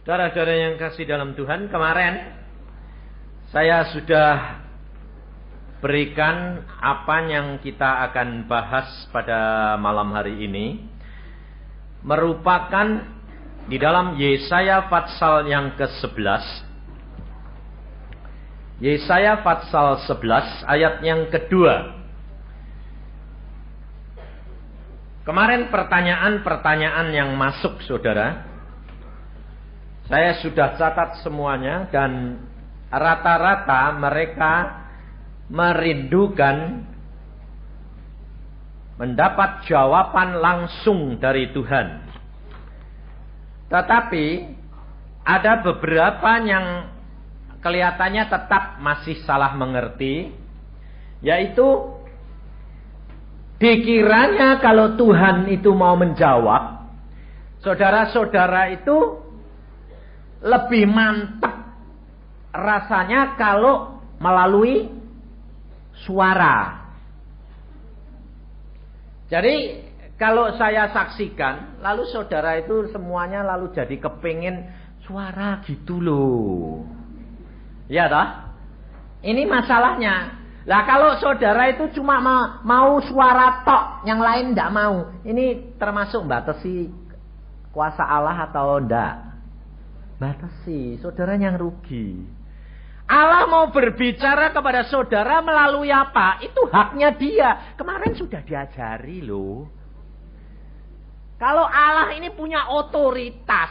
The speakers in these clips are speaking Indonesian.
Saudara-saudara yang kasih dalam Tuhan, kemarin saya sudah berikan apa yang kita akan bahas pada malam hari ini, merupakan di dalam Yesaya pasal yang ke-11. Yesaya pasal 11 ayat yang kedua. Kemarin pertanyaan-pertanyaan yang masuk, saudara, saya sudah catat semuanya, dan rata-rata mereka merindukan mendapat jawaban langsung dari Tuhan. Tetapi ada beberapa yang kelihatannya tetap masih salah mengerti, yaitu dikiranya kalau Tuhan itu mau menjawab, saudara-saudara itu lebih mantap rasanya kalau melalui suara. Jadi kalau saya saksikan, lalu saudara itu semuanya lalu jadi kepingin suara gitu loh. Ya toh? Ini masalahnya. Lah kalau saudara itu cuma mau suara tok, yang lain tidak mau. Ini termasuk batasi kuasa Allah atau enggak? Batasi, saudara yang rugi. Allah mau berbicara kepada saudara melalui apa? Itu haknya dia. Kemarin sudah diajari loh. Kalau Allah ini punya otoritas,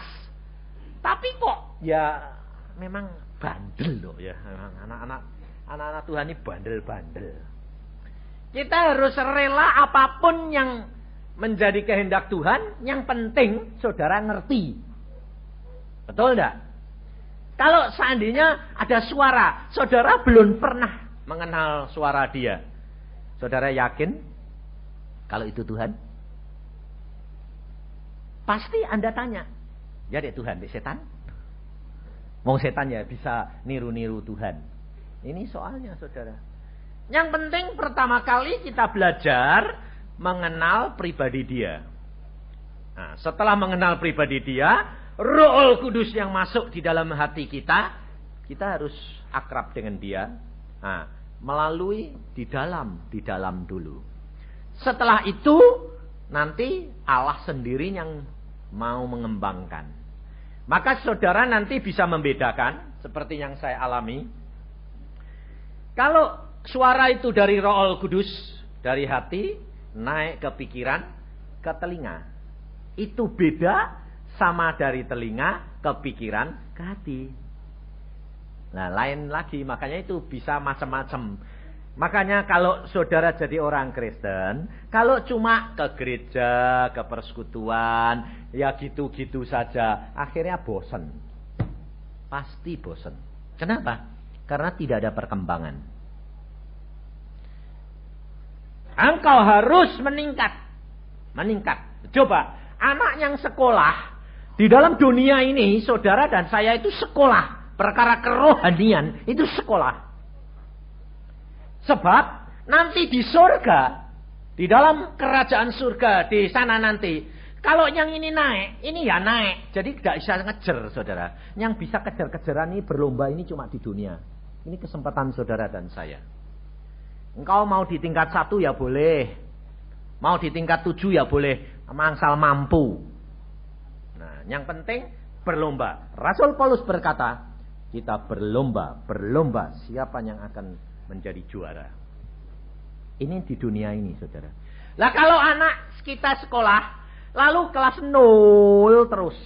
tapi kok ya memang bandel loh ya. Anak-anak Tuhan ini bandel-bandel. Kita harus rela apapun yang menjadi kehendak Tuhan. Yang penting saudara ngerti. Betul enggak? Kalau seandainya ada suara, saudara belum pernah mengenal suara dia, saudara yakin kalau itu Tuhan? Pasti Anda tanya, ya dek Tuhan, dek setan? Mau setan ya bisa niru-niru Tuhan. Ini soalnya saudara. Yang penting pertama kali kita belajar mengenal pribadi dia. Nah, setelah mengenal pribadi dia, Roh Kudus yang masuk di dalam hati kita harus akrab dengan dia. Nah, melalui di dalam dulu. Setelah itu nanti Allah sendiri yang mau mengembangkan. Maka saudara nanti bisa membedakan seperti yang saya alami. Kalau suara itu dari Roh Kudus, dari hati naik ke pikiran, ke telinga. Itu beda sama dari telinga ke pikiran ke hati. Nah, lain lagi, makanya itu bisa macam-macam. Makanya kalau saudara jadi orang Kristen, kalau cuma ke gereja, ke persekutuan, ya gitu-gitu saja, akhirnya bosan. Pasti bosan. Kenapa? Karena tidak ada perkembangan. Engkau harus meningkat. Coba, anak yang sekolah di dalam dunia ini, saudara dan saya itu sekolah. Perkara kerohanian itu sekolah. Sebab nanti di surga, di dalam kerajaan surga, di sana nanti, kalau yang ini naik, ini ya naik. Jadi tidak bisa ngejar, saudara. Yang bisa kejar-kejaran ini, berlomba ini cuma di dunia. Ini kesempatan saudara dan saya. Engkau mau di tingkat 1 ya boleh. Mau di tingkat 7 ya boleh. Mangsal mampu. Nah, yang penting berlomba. Rasul Paulus berkata, kita berlomba siapa yang akan menjadi juara. Ini di dunia ini, saudara. Lah kalau anak kita sekolah, lalu kelas 0 terus.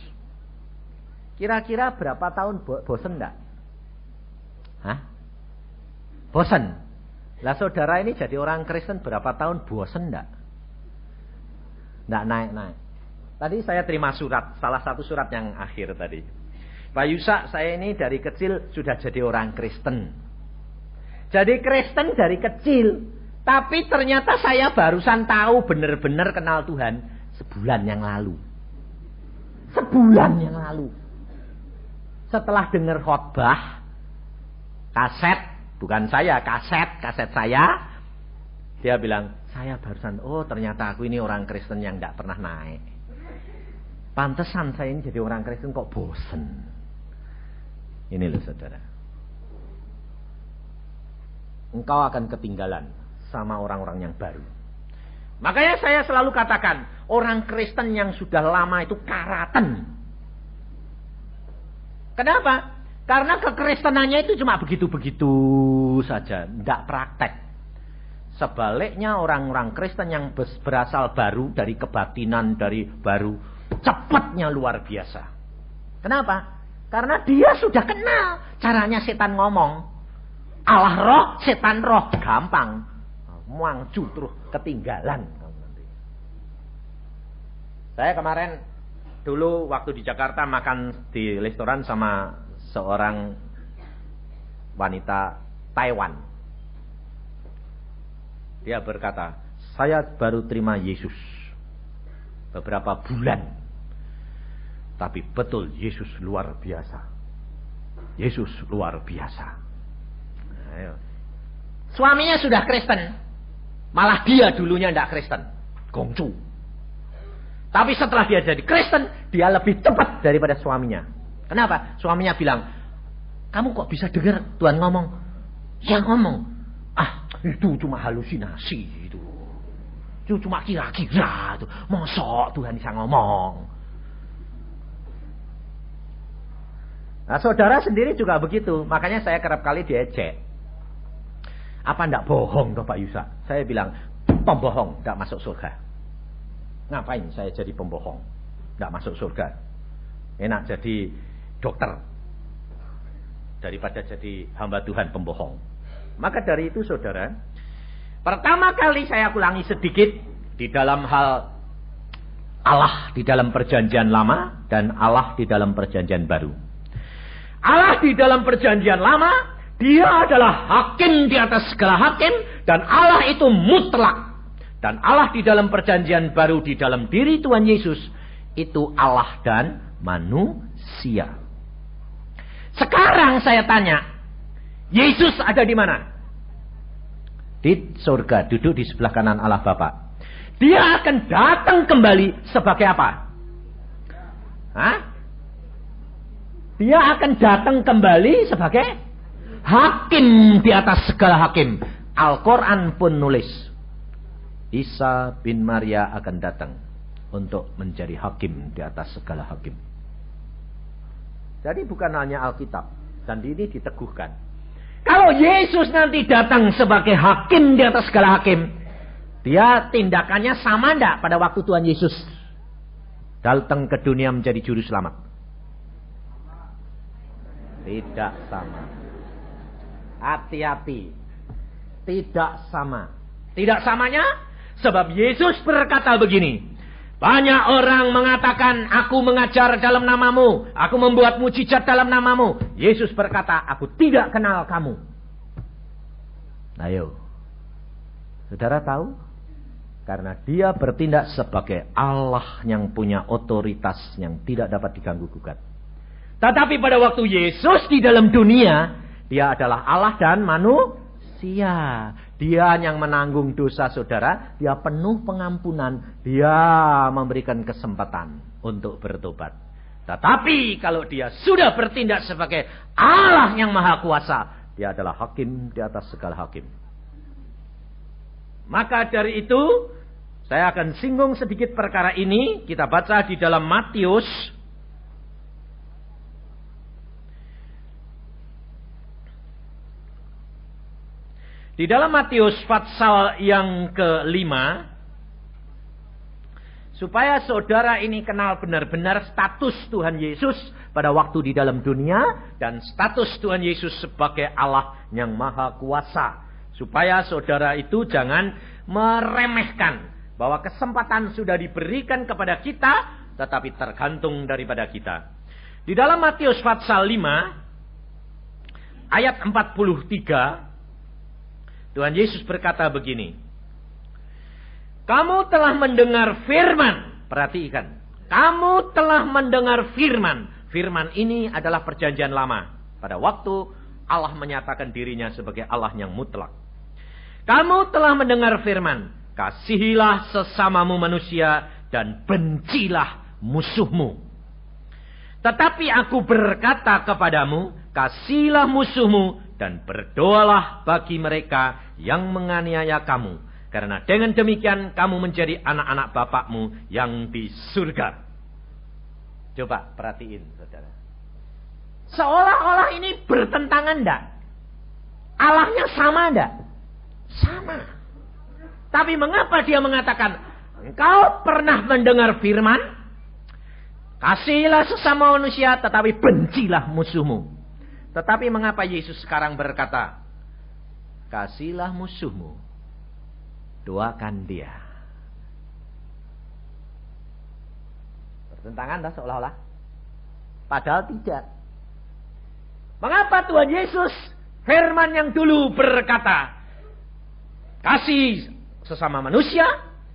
Kira-kira berapa tahun bosen enggak? Hah? Bosen? Lah saudara ini jadi orang Kristen berapa tahun bosen enggak? Enggak naik-naik. Tadi saya terima surat, salah satu surat yang akhir tadi. Pak Yusak, saya ini dari kecil sudah jadi orang Kristen. Jadi Kristen dari kecil. Tapi ternyata saya barusan tahu benar-benar kenal Tuhan sebulan yang lalu. Setelah dengar khotbah, kaset, bukan saya, kaset saya. Dia bilang, saya barusan, oh ternyata aku ini orang Kristen yang tidak pernah naik. Pantesan saya ini jadi orang Kristen kok bosen. Ini loh saudara. Engkau akan ketinggalan sama orang-orang yang baru. Makanya saya selalu katakan, orang Kristen yang sudah lama itu karatan. Kenapa? Karena kekristenannya itu cuma begitu-begitu saja, tidak praktek. Sebaliknya orang-orang Kristen yang berasal baru, dari kebatinan, dari baru, cepatnya luar biasa. Kenapa? Karena dia sudah kenal caranya setan ngomong. Allah roh, setan roh, gampang. Muang terus ketinggalan. Saya kemarin dulu waktu di Jakarta makan di restoran sama seorang wanita Taiwan. Dia berkata, saya baru terima Yesus beberapa bulan. Tapi betul Yesus luar biasa. Yesus luar biasa. Ayo. Suaminya sudah Kristen. Malah dia dulunya tidak Kristen. Gongcu. Tapi setelah dia jadi Kristen, dia lebih cepat daripada suaminya. Kenapa? Suaminya bilang, kamu kok bisa dengar Tuhan ngomong? Yang ngomong. Ah, itu cuma halusinasi itu. Itu cuma kira-kira itu. Mosok Tuhan bisa ngomong. Nah, saudara sendiri juga begitu. Makanya saya kerap kali diejek. Apa ndak bohong toh Pak Yusa? Saya bilang, pembohong ndak masuk surga. Ngapain saya jadi pembohong? Ndak masuk surga. Enak jadi dokter daripada jadi hamba Tuhan pembohong. Maka dari itu saudara, pertama kali saya ulangi sedikit di dalam hal Allah di dalam perjanjian lama dan Allah di dalam perjanjian baru. Allah di dalam perjanjian lama, dia adalah hakim di atas segala hakim, dan Allah itu mutlak. Dan Allah di dalam perjanjian baru, di dalam diri Tuhan Yesus, itu Allah dan manusia. Sekarang saya tanya, Yesus ada di mana? Di surga, duduk di sebelah kanan Allah Bapa. Dia akan datang kembali sebagai apa? Hah? Dia akan datang kembali sebagai hakim di atas segala hakim. Al-Quran pun nulis, Isa bin Maria akan datang untuk menjadi hakim di atas segala hakim. Jadi bukan hanya Alkitab, dan ini diteguhkan. Kalau Yesus nanti datang sebagai hakim di atas segala hakim, dia tindakannya sama enggak pada waktu Tuhan Yesus datang ke dunia menjadi juru selamat? Tidak sama. Hati-hati. Tidak sama. Tidak samanya sebab Yesus berkata begini. Banyak orang mengatakan, aku mengajar dalam namamu, aku membuat mujizat dalam namamu. Yesus berkata, aku tidak kenal kamu. Ayo. Saudara tahu? Karena dia bertindak sebagai Allah yang punya otoritas yang tidak dapat diganggu-gugat. Tetapi pada waktu Yesus di dalam dunia, dia adalah Allah dan manusia. Dia yang menanggung dosa saudara, dia penuh pengampunan, dia memberikan kesempatan untuk bertobat. Tetapi kalau dia sudah bertindak sebagai Allah yang maha kuasa, dia adalah hakim di atas segala hakim. Maka dari itu, saya akan singgung sedikit perkara ini. Kita baca di dalam Matius Di dalam Matius pasal yang ke-5, supaya saudara ini kenal benar-benar status Tuhan Yesus pada waktu di dalam dunia, dan status Tuhan Yesus sebagai Allah yang maha kuasa. Supaya saudara itu jangan meremehkan bahwa kesempatan sudah diberikan kepada kita, tetapi tergantung daripada kita. Di dalam Matius pasal 5, ayat 43, Tuhan Yesus berkata begini. Kamu telah mendengar firman. Perhatikan. Kamu telah mendengar firman. Firman ini adalah perjanjian lama. Pada waktu Allah menyatakan dirinya sebagai Allah yang mutlak. Kamu telah mendengar firman. Kasihilah sesamamu manusia dan bencilah musuhmu. Tetapi aku berkata kepadamu, kasihilah musuhmu dan berdoalah bagi mereka yang menganiaya kamu. Karena dengan demikian kamu menjadi anak-anak Bapakmu yang di surga. Coba perhatiin, saudara. Seolah-olah ini bertentangan enggak? Allahnya sama enggak? Sama. Tapi mengapa dia mengatakan, engkau pernah mendengar firman? Kasihilah sesama manusia, tetapi bencilah musuhmu. Tetapi mengapa Yesus sekarang berkata, kasihilah musuhmu, doakan dia. Bertentangan dah seolah-olah. Padahal tidak. Mengapa Tuhan Yesus firman yang dulu berkata, kasih sesama manusia,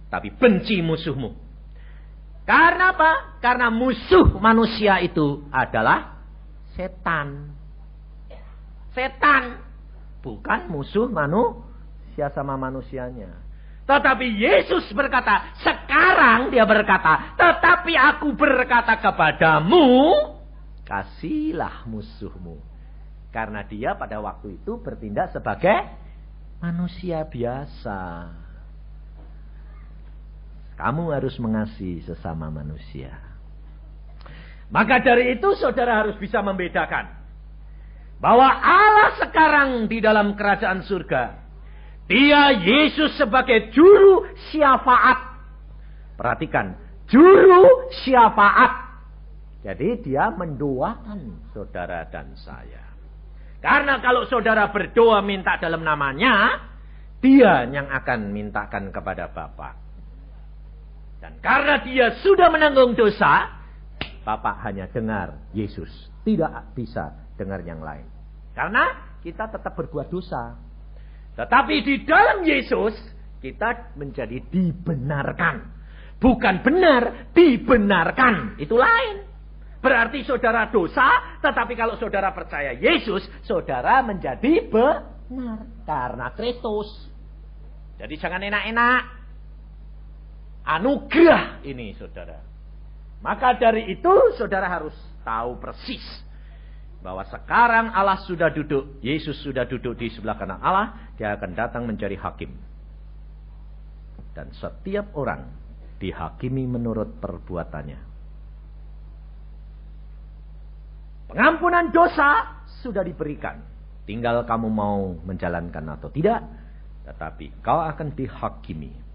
tapi benci musuhmu. Karena apa? Karena musuh manusia itu adalah setan. Setan. Bukan musuh manusia sama manusianya. Tetapi Yesus berkata, sekarang dia berkata, tetapi aku berkata kepadamu, kasihilah musuhmu. Karena dia pada waktu itu bertindak sebagai manusia biasa. Kamu harus mengasihi sesama manusia. Maka dari itu saudara harus bisa membedakan bahwa Allah sekarang di dalam kerajaan surga, dia Yesus sebagai juru syafaat. Perhatikan, juru syafaat. Jadi dia mendoakan saudara dan saya. Karena kalau saudara berdoa minta dalam namanya, dia yang akan mintakan kepada Bapa. Dan karena dia sudah menanggung dosa, Bapa hanya dengar Yesus, tidak bisa dengar yang lain. Karena kita tetap berbuat dosa. Tetapi di dalam Yesus, kita menjadi dibenarkan. Bukan benar, dibenarkan. Itu lain. Berarti saudara dosa, tetapi kalau saudara percaya Yesus, saudara menjadi benar. Karena Kristus. Jadi jangan enak-enak. Anugerah ini saudara. Maka dari itu saudara harus tahu persis bahwa sekarang Allah sudah duduk, Yesus sudah duduk di sebelah kanan Allah, dia akan datang menjadi hakim. Dan setiap orang dihakimi menurut perbuatannya. Pengampunan dosa sudah diberikan. Tinggal kamu mau menjalankan atau tidak, tetapi kau akan dihakimi.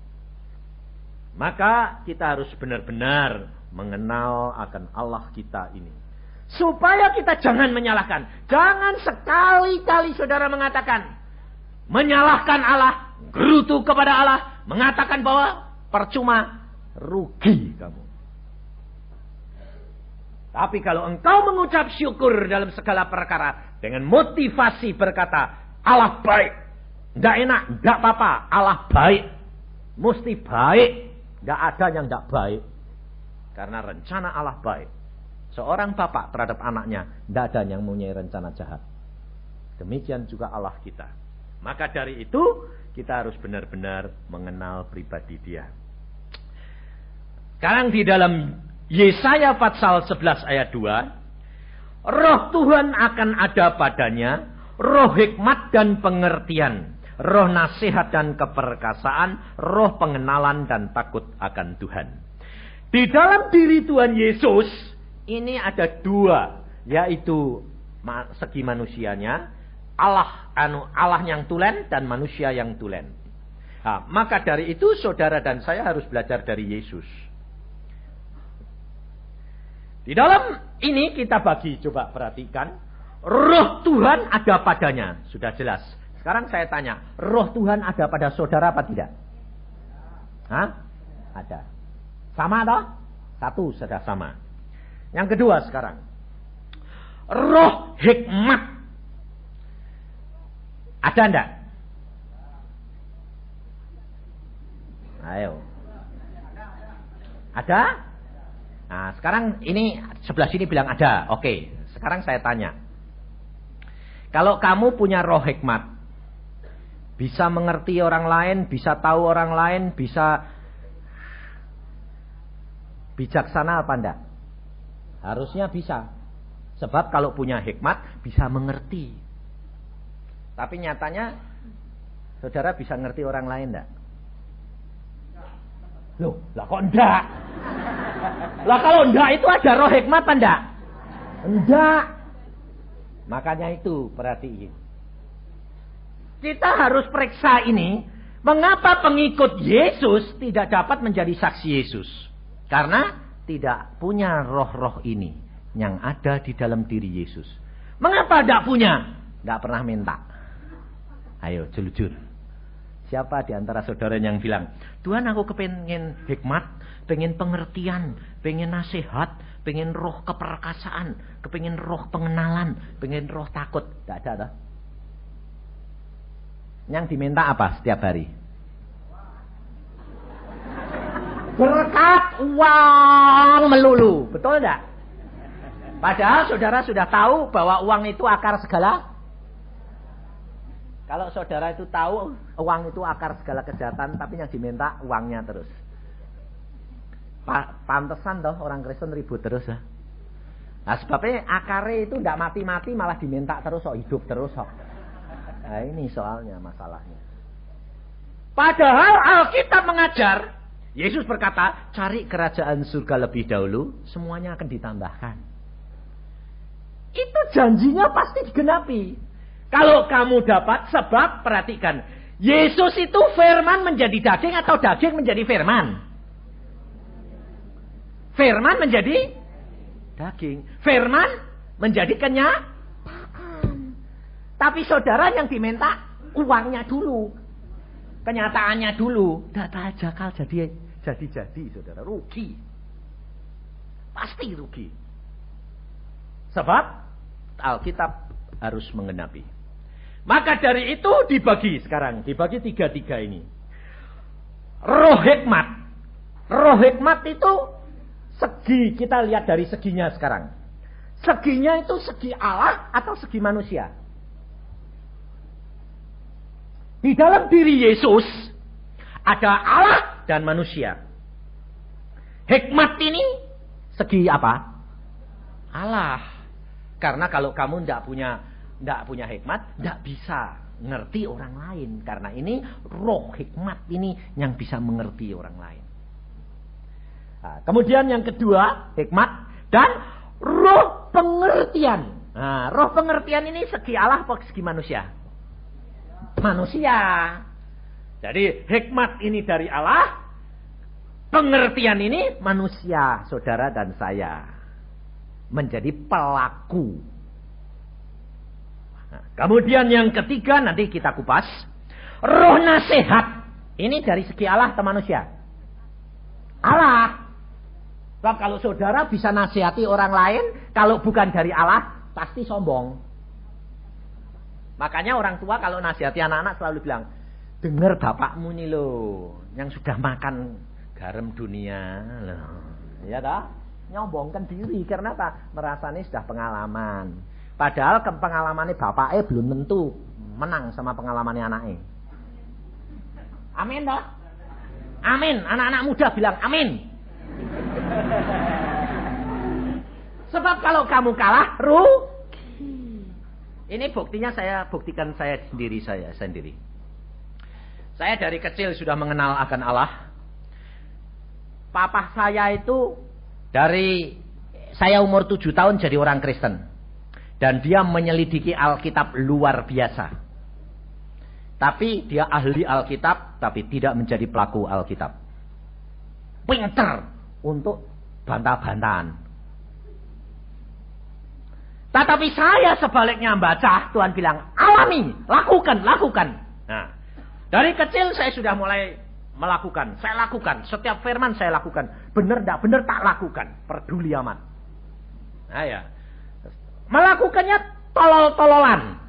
Maka kita harus benar-benar mengenal akan Allah kita ini. Supaya kita jangan menyalahkan. Jangan sekali-kali saudara mengatakan, menyalahkan Allah, gerutu kepada Allah, mengatakan bahwa percuma, rugi kamu. Tapi kalau engkau mengucap syukur dalam segala perkara, dengan motivasi berkata, Allah baik, tidak enak, tidak apa-apa, Allah baik, mesti baik. Tidak ada yang tidak baik. Karena rencana Allah baik. Seorang bapak terhadap anaknya, tidak ada yang mempunyai rencana jahat. Demikian juga Allah kita. Maka dari itu, kita harus benar-benar mengenal pribadi dia. Sekarang di dalam Yesaya pasal 11 ayat 2, Roh Tuhan akan ada padanya, roh hikmat dan pengertian, roh nasihat dan keperkasaan, roh pengenalan dan takut akan Tuhan. Di dalam diri Tuhan Yesus, ini ada dua, yaitu segi manusianya, Allah yang tulen dan manusia yang tulen. Nah, maka dari itu saudara dan saya harus belajar dari Yesus. Di dalam ini kita bagi, coba perhatikan, roh Tuhan ada padanya, sudah jelas. Sekarang saya tanya, roh Tuhan ada pada saudara apa tidak? Hah? Ada. Sama toh? Satu sudah sama. Yang kedua sekarang, roh hikmat ada enggak? Ayo. Ada? Nah, sekarang ini sebelah sini bilang ada. Oke, sekarang saya tanya. Kalau kamu punya roh hikmat, bisa mengerti orang lain, bisa tahu orang lain, bisa bijaksana apa enggak? Harusnya bisa. Sebab kalau punya hikmat bisa mengerti. Tapi nyatanya saudara bisa ngerti orang lain enggak? Loh, lah kok enggak? Lah kalau enggak itu ada roh hikmat apa enggak? Enggak. Makanya itu perhatiin. Kita harus periksa ini. Mengapa pengikut Yesus tidak dapat menjadi saksi Yesus? Karena tidak punya roh-roh ini yang ada di dalam diri Yesus. Mengapa tidak punya? Tidak pernah minta. Ayo jujur. Siapa di antara saudara yang bilang, Tuhan aku kepengen hikmat, pengen pengertian, pengen nasihat, pengen roh keperkasaan, kepengen roh pengenalan, pengen roh takut. Tidak ada toh? Yang diminta apa setiap hari? Berkat uang melulu. Betul tidak? Padahal saudara sudah tahu bahwa uang itu akar segala. Kalau saudara itu tahu uang itu akar segala kejahatan, tapi yang diminta uangnya terus. Pantesan toh orang Kristen ribut terus ya. Nah sebabnya akarnya itu tidak mati-mati malah diminta terus, hidup terus. Nah ini soalnya masalahnya. Padahal Alkitab mengajar, Yesus berkata, cari kerajaan surga lebih dahulu, semuanya akan ditambahkan. Itu janjinya pasti digenapi. Kalau kamu dapat, sebab perhatikan, Yesus itu firman menjadi daging atau daging menjadi firman? Firman menjadi daging. Firman menjadi kenyataan. Tapi saudara yang diminta uangnya dulu. Kenyataannya dulu. Data jakal jadi saudara. Rugi. Pasti rugi. Sebab Alkitab harus menggenapi. Maka dari itu dibagi sekarang. Dibagi tiga ini. Roh hikmat. Roh hikmat itu segi. Kita lihat dari seginya sekarang. Seginya itu segi Allah atau segi manusia? Di dalam diri Yesus ada Allah dan manusia. Hikmat ini segi apa? Allah. Karena kalau kamu tidak punya hikmat, tidak bisa ngerti orang lain. Karena ini roh hikmat ini yang bisa mengerti orang lain. Nah, kemudian yang kedua, hikmat dan roh pengertian. Nah, roh pengertian ini segi Allah atau segi manusia? Manusia. Jadi hikmat ini dari Allah, pengertian ini manusia, saudara dan saya, menjadi pelaku. Nah, kemudian yang ketiga nanti kita kupas, roh nasihat. Ini dari segi Allah atau manusia? Allah. Sebab kalau saudara bisa nasihati orang lain, kalau bukan dari Allah pasti sombong. Makanya orang tua kalau nasihati anak-anak selalu bilang, dengar bapakmu nih loh, yang sudah makan garam dunia loh. Ya dah, nyombongkan diri karena apa? Merasanya sudah pengalaman. Padahal pengalamannya bapaknya belum tentu menang sama pengalamannya anaknya. Amin dah. Amin. Anak-anak muda bilang amin. Sebab kalau kamu kalah, rugi. Ini buktinya saya buktikan saya sendiri. Saya dari kecil sudah mengenal akan Allah. Papa saya itu dari saya umur 7 tahun jadi orang Kristen. Dan dia menyelidiki Alkitab luar biasa. Tapi dia ahli Alkitab, tapi tidak menjadi pelaku Alkitab. Pinter untuk bantah-bantahan. Tetapi saya sebaliknya baca, Tuhan bilang, alami, lakukan. Nah, dari kecil saya sudah mulai melakukan. Saya lakukan, setiap firman saya lakukan. Benar tak benar tak lakukan. Peduli amat. Nah ya. Melakukannya tolol-tololan.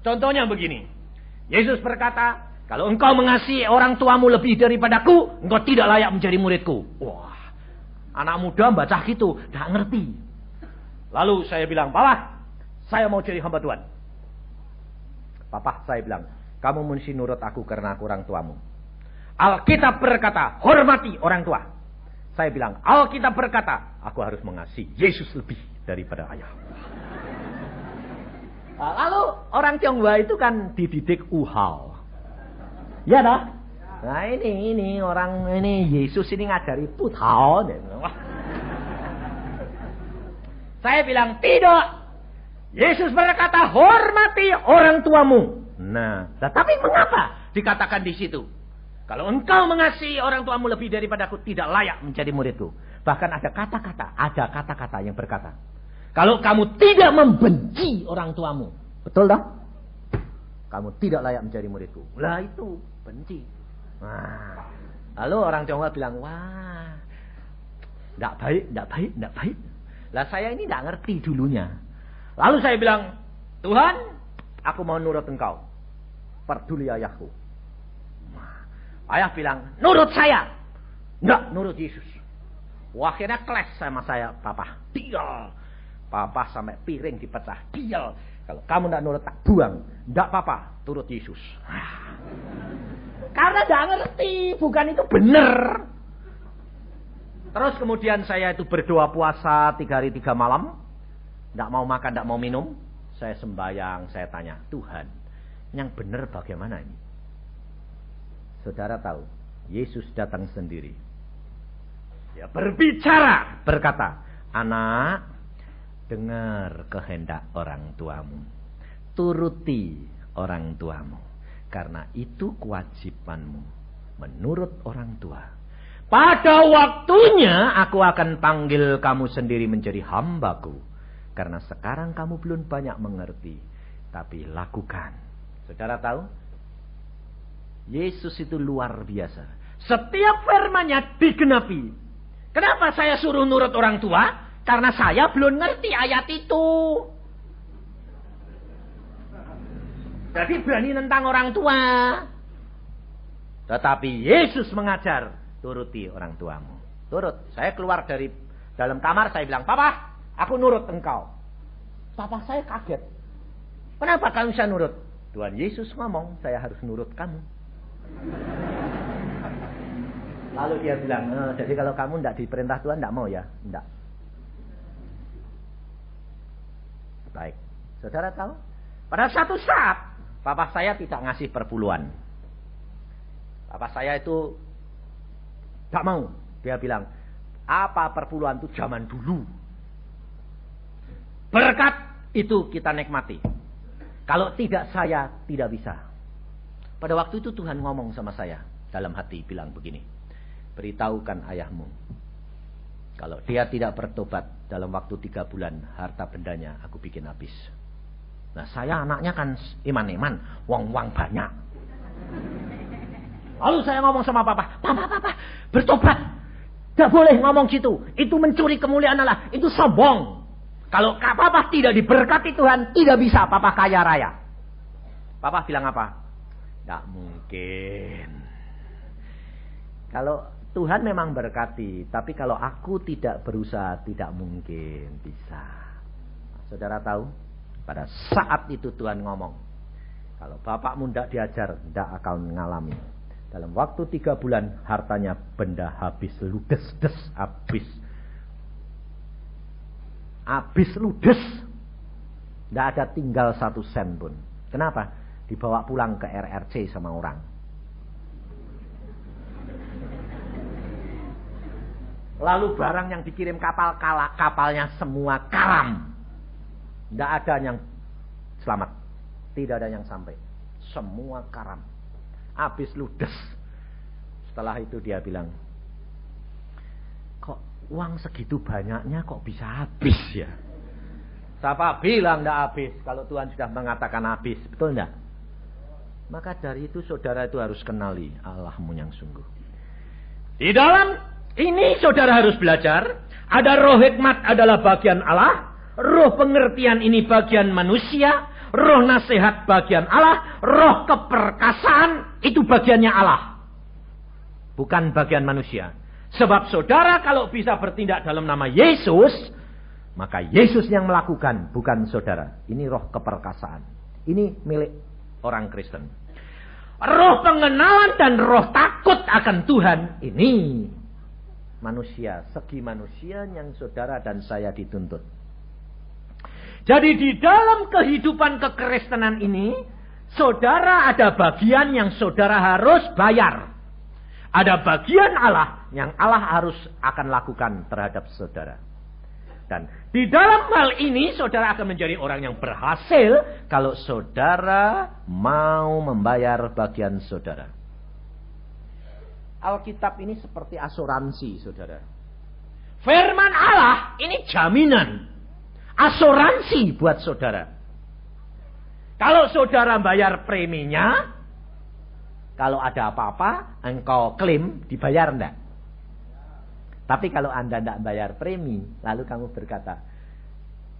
Contohnya begini. Yesus berkata, kalau engkau mengasihi orang tuamu lebih daripadaku, engkau tidak layak menjadi muridku. Wah, anak muda baca gitu, tidak ngerti. Lalu saya bilang, Papa, saya mau jadi hamba Tuhan. Papa, saya bilang, kamu mesti nurut aku karena aku orang tuamu. Alkitab berkata, hormati orang tua. Saya bilang, Alkitab berkata, aku harus mengasihi Yesus lebih daripada ayah. Nah, lalu orang Tionghoa itu kan dididik uhao. Ya dah. Nah ini orang ini Yesus ini ngajari putao. Saya bilang tidak. Yesus berkata hormati orang tuamu. Nah, tetapi mengapa dikatakan di situ? Kalau engkau mengasihi orang tuamu lebih daripada aku, tidak layak menjadi muridku. Bahkan ada kata-kata yang berkata, kalau kamu tidak membenci orang tuamu, betul dah? Kamu tidak layak menjadi muridku. Lah itu benci. Nah, lalu orang Tionghoa bilang, wah, tidak baik. Lah saya ini tidak ngerti dulunya. Lalu saya bilang, Tuhan, aku mau nurut engkau. Peduli ayahku. Nah, ayah bilang, nurut saya. Enggak, nurut Yesus. Wah, akhirnya clash sama saya, Papa. Dial. Papa sampai piring dipecah. Dial. Kalau kamu tidak nurut, tak buang. Enggak apa-apa, turut Yesus. Karena tidak ngerti, bukan itu benar. Terus kemudian saya itu berdoa puasa 3 hari 3 malam. Tidak mau makan, tidak mau minum. Saya sembahyang, saya tanya, Tuhan, yang benar bagaimana ini? Saudara tahu, Yesus datang sendiri. Dia berbicara, berkata, anak, dengar kehendak orang tuamu. Turuti orang tuamu. Karena itu kewajibanmu menurut orang tua. Pada waktunya aku akan panggil kamu sendiri menjadi hambaku. Karena sekarang kamu belum banyak mengerti. Tapi lakukan. Saudara tahu? Yesus itu luar biasa. Setiap firman-Nya digenapi. Kenapa saya suruh nurut orang tua? Karena saya belum ngerti ayat itu. Jadi berani nentang orang tua. Tetapi Yesus mengajar. Turuti orang tuamu. Turut. Saya keluar dari dalam kamar. Saya bilang, Papa, aku nurut engkau. Papa saya kaget. Kenapa kamu bisa nurut? Tuhan Yesus ngomong, saya harus nurut kamu. Lalu dia bilang, jadi kalau kamu tidak diperintah Tuhan, tidak mau ya? Tidak. Baik. Saudara tahu? Pada satu saat, Papa saya tidak ngasih perpuluhan. Papa saya itu tak mau. Dia bilang, apa perpuluhan itu zaman dulu. Berkat itu kita nikmati. Kalau tidak saya, tidak bisa. Pada waktu itu Tuhan ngomong sama saya. Dalam hati bilang begini. Beritahukan ayahmu. Kalau dia tidak bertobat dalam waktu 3 bulan, harta bendanya aku bikin habis. Nah saya anaknya kan iman-iman. Wong-wong banyak. Lalu saya ngomong sama Papa, Papa, bertobat. Gak boleh ngomong gitu. Itu mencuri kemuliaan Allah. Itu sombong. Kalau Papa tidak diberkati Tuhan, tidak bisa Papa kaya raya. Papa bilang apa? Gak mungkin. Kalau Tuhan memang berkati, tapi kalau aku tidak berusaha, tidak mungkin bisa. Saudara tahu? Pada saat itu Tuhan ngomong, kalau bapakmu tidak diajar, tidak akan mengalami. Dalam waktu 3 bulan hartanya benda habis ludes, habis ludes. Tidak ada tinggal 1 sen pun. Kenapa? Dibawa pulang ke RRC sama orang. Lalu barang yang dikirim kapalnya semua karam. Tidak ada yang selamat. Tidak ada yang sampai. Semua karam. Habis ludes. Setelah itu dia bilang, kok uang segitu banyaknya kok bisa habis ya? Siapa bilang tidak habis? Kalau Tuhan sudah mengatakan habis, betul tidak? Maka dari itu saudara itu harus kenali Allahmu yang sungguh. Di dalam ini saudara harus belajar. Ada roh hikmat adalah bagian Allah. Roh pengertian ini bagian manusia. Roh nasihat bagian Allah. Roh keperkasaan itu bagiannya Allah. Bukan bagian manusia. Sebab saudara kalau bisa bertindak dalam nama Yesus, maka Yesus yang melakukan, bukan saudara. Ini roh keperkasaan. Ini milik orang Kristen. Roh pengenalan dan roh takut akan Tuhan, ini manusia, segi manusia yang saudara dan saya dituntut. Jadi di dalam kehidupan kekristenan ini, saudara ada bagian yang saudara harus bayar. Ada bagian Allah yang Allah harus akan lakukan terhadap saudara. Dan di dalam hal ini saudara akan menjadi orang yang berhasil kalau saudara mau membayar bagian saudara. Alkitab ini seperti asuransi, saudara. Firman Allah ini jaminan. Asuransi buat saudara. Kalau saudara bayar preminya, kalau ada apa-apa, engkau klaim, dibayar enggak? Tapi kalau Anda enggak bayar premi, lalu kamu berkata,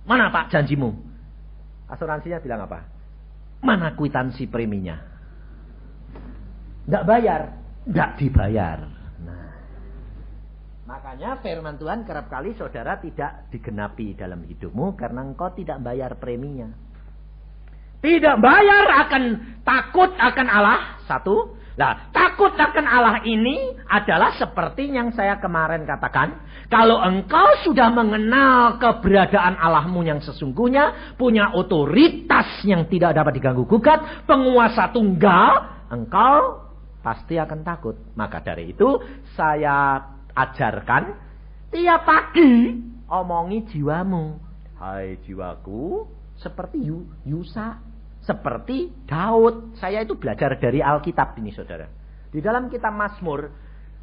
mana Pak janjimu? Asuransinya bilang apa? Mana kwitansi preminya? Enggak bayar, enggak dibayar. Makanya firman Tuhan kerap kali saudara tidak digenapi dalam hidupmu karena engkau tidak bayar preminya. Tidak bayar akan takut akan Allah. Satu. Nah, takut akan Allah ini adalah seperti yang saya kemarin katakan. Kalau engkau sudah mengenal keberadaan Allahmu yang sesungguhnya, punya otoritas yang tidak dapat diganggu gugat, penguasa tunggal, engkau pasti akan takut. Maka dari itu saya ajarkan tiap pagi omongi jiwamu. Hai jiwaku, seperti Yusa, seperti Daud. Saya itu belajar dari Alkitab ini, saudara. Di dalam kitab Mazmur,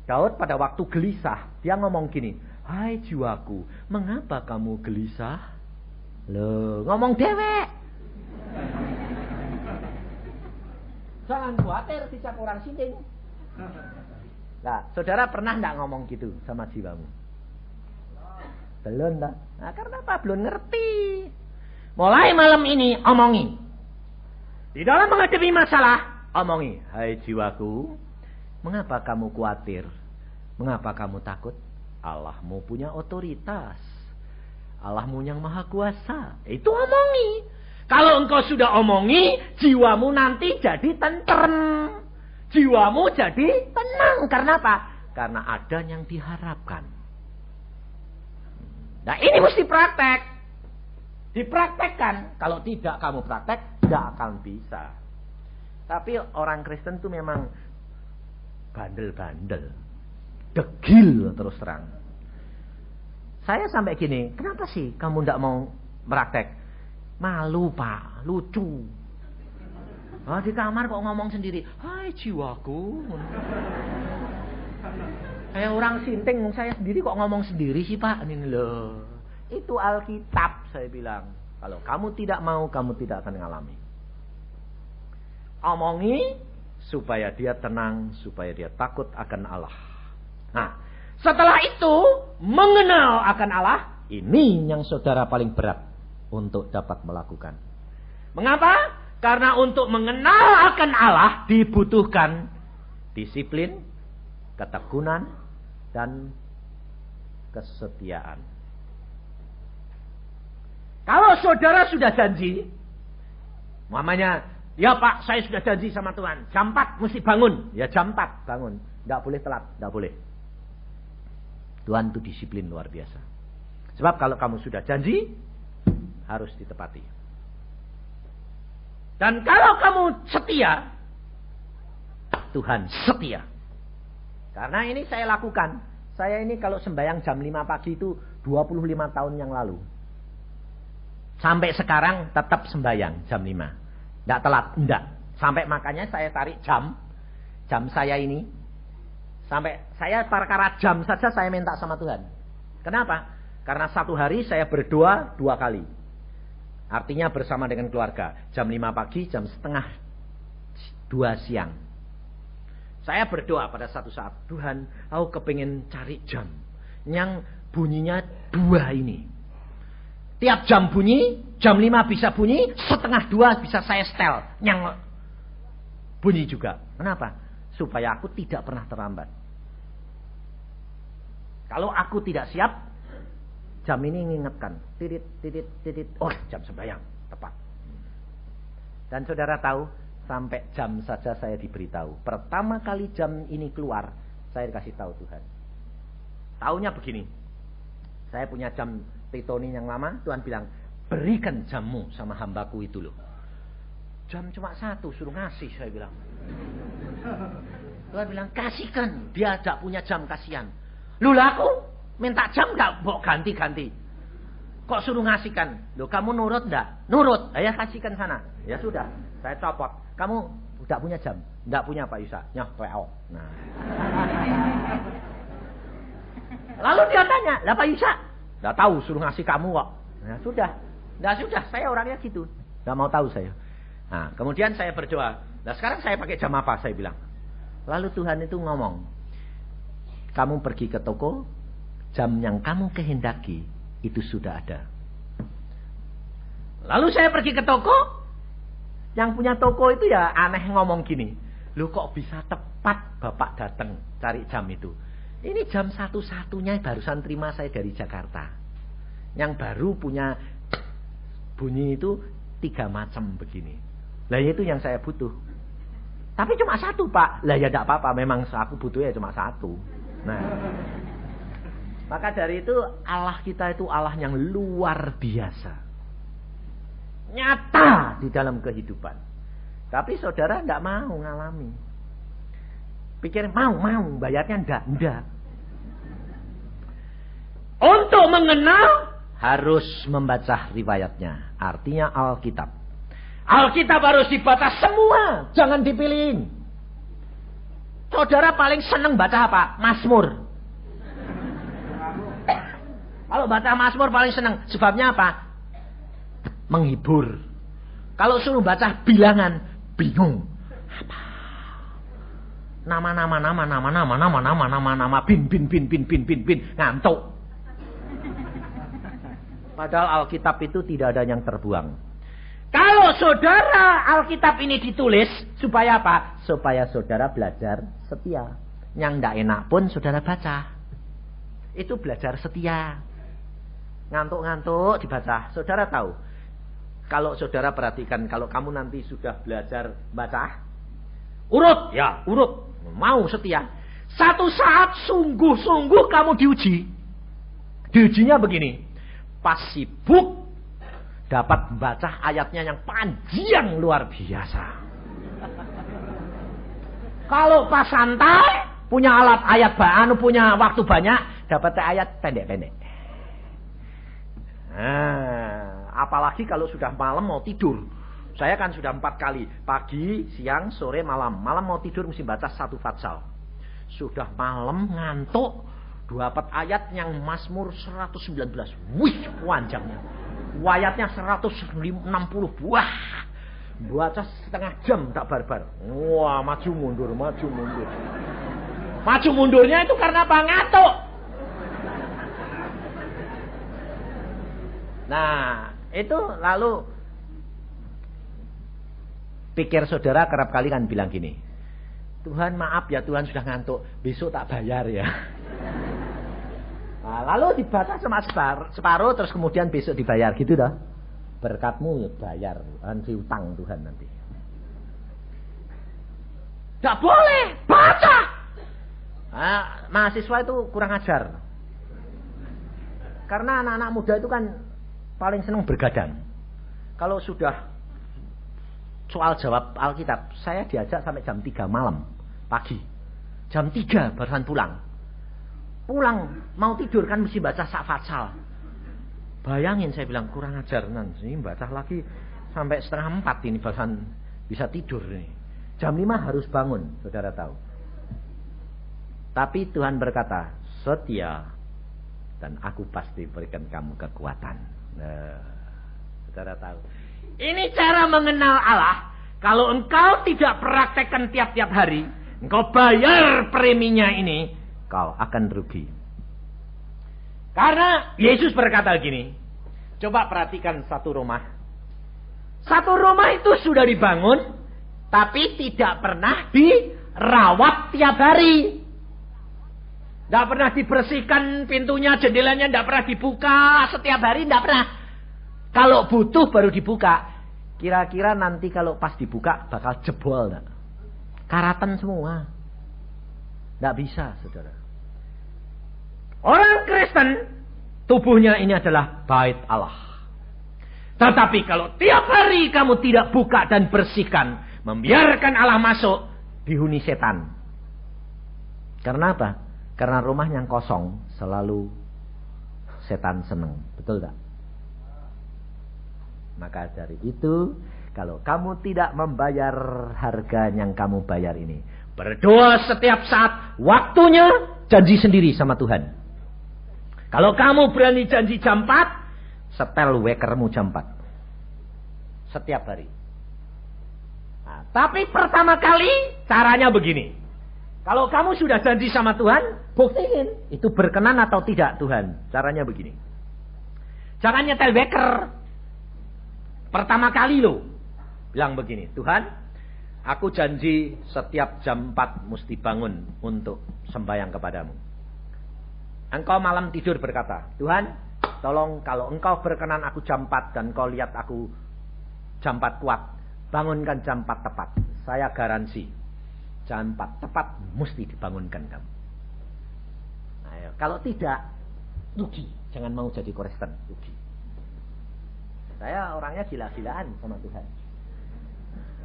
Daud pada waktu gelisah, dia ngomong gini, hai jiwaku, mengapa kamu gelisah? Loh, ngomong dewek. Jangan khawatir dicap orang sinting. Nah, saudara pernah enggak ngomong gitu sama jiwamu? Belum, tak? Nah, karena apa? Belum ngerti. Mulai malam ini, omongi. Di dalam menghadapi masalah, omongi. Hai jiwaku, mengapa kamu khawatir? Mengapa kamu takut? Allahmu punya otoritas. Allahmu yang maha kuasa. Itu omongi. Kalau engkau sudah omongi, jiwamu nanti jadi tentrem. Jiwamu jadi tenang. Karena apa? Karena ada yang diharapkan. Nah, ini mesti praktek. Dipraktekkan. Kalau tidak kamu praktek, tidak akan bisa. Tapi orang Kristen itu memang bandel-bandel. Degil terus terang. Saya sampai gini, kenapa sih kamu tidak mau praktek? Malu Pak, lucu. Oh, di kamar kok ngomong sendiri. Hai jiwaku. Kayak orang sinting, saya sendiri kok ngomong sendiri sih Pak. Ini loh. Itu Alkitab saya bilang. Kalau kamu tidak mau, kamu tidak akan mengalami. Omongi supaya dia tenang, supaya dia takut akan Allah. Nah, setelah itu mengenal akan Allah, ini yang saudara paling berat untuk dapat melakukan. Mengapa? Karena untuk mengenal akan Allah dibutuhkan disiplin, ketekunan, dan kesetiaan. Kalau saudara sudah janji, mamanya, ya Pak, saya sudah janji sama Tuhan, jam 4 mesti bangun. Ya jam 4 bangun, tidak boleh telat, tidak boleh. Tuhan itu disiplin luar biasa. Sebab kalau kamu sudah janji, harus ditepati. Dan kalau kamu setia, Tuhan setia. Karena ini saya lakukan. Saya ini kalau sembahyang jam 5 pagi itu 25 tahun yang lalu. Sampai sekarang tetap sembahyang jam 5. Tidak telat, tidak. Sampai makanya saya tarik jam saya ini. Sampai saya perkara jam saja saya minta sama Tuhan. Kenapa? Karena satu hari saya berdoa 2 kali. Artinya bersama dengan keluarga. Jam 5 pagi, jam setengah 2 siang. Saya berdoa pada satu saat. Tuhan, aku kepingin cari jam yang bunyinya 2 ini. Tiap jam bunyi, jam 5 bisa bunyi, setengah 2 bisa saya setel. Yang bunyi juga. Kenapa? Supaya aku tidak pernah terlambat. Kalau aku tidak siap, jam ini mengingatkan, titit, titit, titit. Oh, jam sembahyang, tepat. Dan saudara tahu, sampai jam saja saya diberitahu. Pertama kali jam ini keluar, saya dikasih tahu Tuhan. Taunya begini, saya punya jam Titoni yang lama, Tuhan bilang, berikan jammu sama hambaku itu loh. Jam cuma 1, suruh ngasih, saya bilang. Tuhan bilang, kasihkan. Dia tidak punya jam, kasihan. Lu lah aku minta jam gak mau ganti-ganti. Kok suruh ngasihkan? Loh, kamu nurut enggak? Nurut. Ya kasihkan sana. Ya sudah, saya copot. Kamu tidak punya jam? Tidak punya Pak Yusa. Nyah, WO. Nah. Lalu dia tanya, lah Pak Yusa? Tidak tahu, suruh ngasih kamu kok. Nah sudah. Nah sudah, saya orangnya gitu. Tidak mau tahu saya. Nah, kemudian saya berdoa. Nah sekarang saya pakai jam apa? Saya bilang. Lalu Tuhan itu ngomong, kamu pergi ke toko, jam yang kamu kehendaki itu sudah ada. Lalu saya pergi ke toko, yang punya toko itu ya aneh ngomong gini, loh kok bisa tepat Bapak datang cari jam itu? Ini jam satu-satunya barusan terima saya dari Jakarta. Yang baru punya bunyi itu 3 macam begini. Lah itu yang saya butuh. Tapi cuma 1 Pak. Lah ya tidak apa-apa. Memang aku butuhnya cuma 1. Nah, maka dari itu Allah kita itu Allah yang luar biasa. Nyata di dalam kehidupan. Tapi saudara tidak mau ngalami. Pikir mau bayarnya enggak. Untuk mengenal harus membaca riwayatnya. Artinya Alkitab. Alkitab harus dibaca semua, jangan dipilihin. Saudara paling senang baca apa? Mazmur. Kalau baca Mazmur paling senang, sebabnya apa? Menghibur. Kalau suruh baca bilangan, bingung. Apa? Nama, bin, ngantuk. Padahal Alkitab itu tidak ada yang terbuang. Kalau saudara Alkitab ini ditulis, supaya apa? Supaya saudara belajar setia. Yang tidak enak pun saudara baca. Itu belajar setia. Ngantuk-ngantuk dibaca. Saudara tahu, kalau saudara perhatikan, kalau kamu nanti sudah belajar baca, urut, ya urut. Mau setia. Satu saat sungguh-sungguh kamu diuji. Diujinya begini. Pas sibuk, dapat membaca ayatnya yang panjang luar biasa. Kalau pas santai, punya alat ayat punya waktu banyak, dapat ayat pendek-pendek. Nah, apalagi kalau sudah malam mau tidur. Saya kan sudah 4 kali, pagi, siang, sore, malam. Malam mau tidur mesti baca 1 fatsal. Sudah malam ngantuk, dapat ayat yang Mazmur 119. Wih, panjangnya. Ayatnya 160 buah. Baca setengah jam tak barbar. Wah, maju mundur. Maju mundurnya itu karena apa? Ngantuk. Nah, itu lalu pikir saudara kerap kali kan bilang gini, Tuhan maaf ya, Tuhan sudah ngantuk, besok tak bayar ya. Nah, lalu dibaca cuma separuh, terus kemudian besok dibayar gitu dah. Berkatmu ya bayar, nanti utang Tuhan nanti. Tidak boleh baca. Nah, mahasiswa itu kurang ajar. Karena anak-anak muda itu kan paling senang bergadang. Kalau sudah soal jawab Alkitab, saya diajak sampai jam 3 malam pagi. Jam 3 barusan pulang. Mau tidur kan mesti baca sak fatsal. Bayangin, saya bilang kurang ajar nanti baca lagi sampai 3:30 ini barusan bisa tidur nih. Jam 5 harus bangun, saudara tahu. Tapi Tuhan berkata, setia dan aku pasti berikan kamu kekuatan. Nah, saudara tahu. Ini cara mengenal Allah. Kalau engkau tidak praktekkan tiap-tiap hari, engkau bayar preminya ini, kau akan rugi. Karena Yesus berkata gini, coba perhatikan satu rumah. Satu rumah itu sudah dibangun, tapi tidak pernah dirawat tiap hari. Tidak pernah dibersihkan pintunya, jendelanya tidak pernah dibuka setiap hari, tidak pernah. Kalau butuh baru dibuka. Kira-kira nanti kalau pas dibuka bakal jebol enggak? Karatan semua. Tidak bisa, saudara. Orang Kristen, tubuhnya ini adalah bait Allah. Tetapi kalau tiap hari kamu tidak buka dan bersihkan, membiarkan Allah masuk, dihuni setan. Karena apa? Karena rumah yang kosong selalu setan seneng. Betul tak? Maka dari itu, kalau kamu tidak membayar harga yang kamu bayar ini, berdoa setiap saat, waktunya janji sendiri sama Tuhan. Kalau kamu berani janji jam 4, setel wekermu jam 4. Setiap hari. Nah, tapi pertama kali caranya begini. Kalau kamu sudah janji sama Tuhan, buktiin itu berkenan atau tidak Tuhan. Caranya begini. Jangan nyetel weker. Pertama kali lo bilang begini, Tuhan, aku janji setiap jam 4 mesti bangun untuk sembahyang kepadamu. Engkau malam tidur berkata, Tuhan, tolong kalau engkau berkenan aku jam 4 dan kau lihat aku jam 4 kuat, bangunkan jam 4 tepat. Saya garansi jam 4 tepat mesti dibangunkan kamu. Ayo, kalau tidak, rugi. Jangan mau jadi Kristen, rugi. Saya orangnya gila-gilaan sama Tuhan.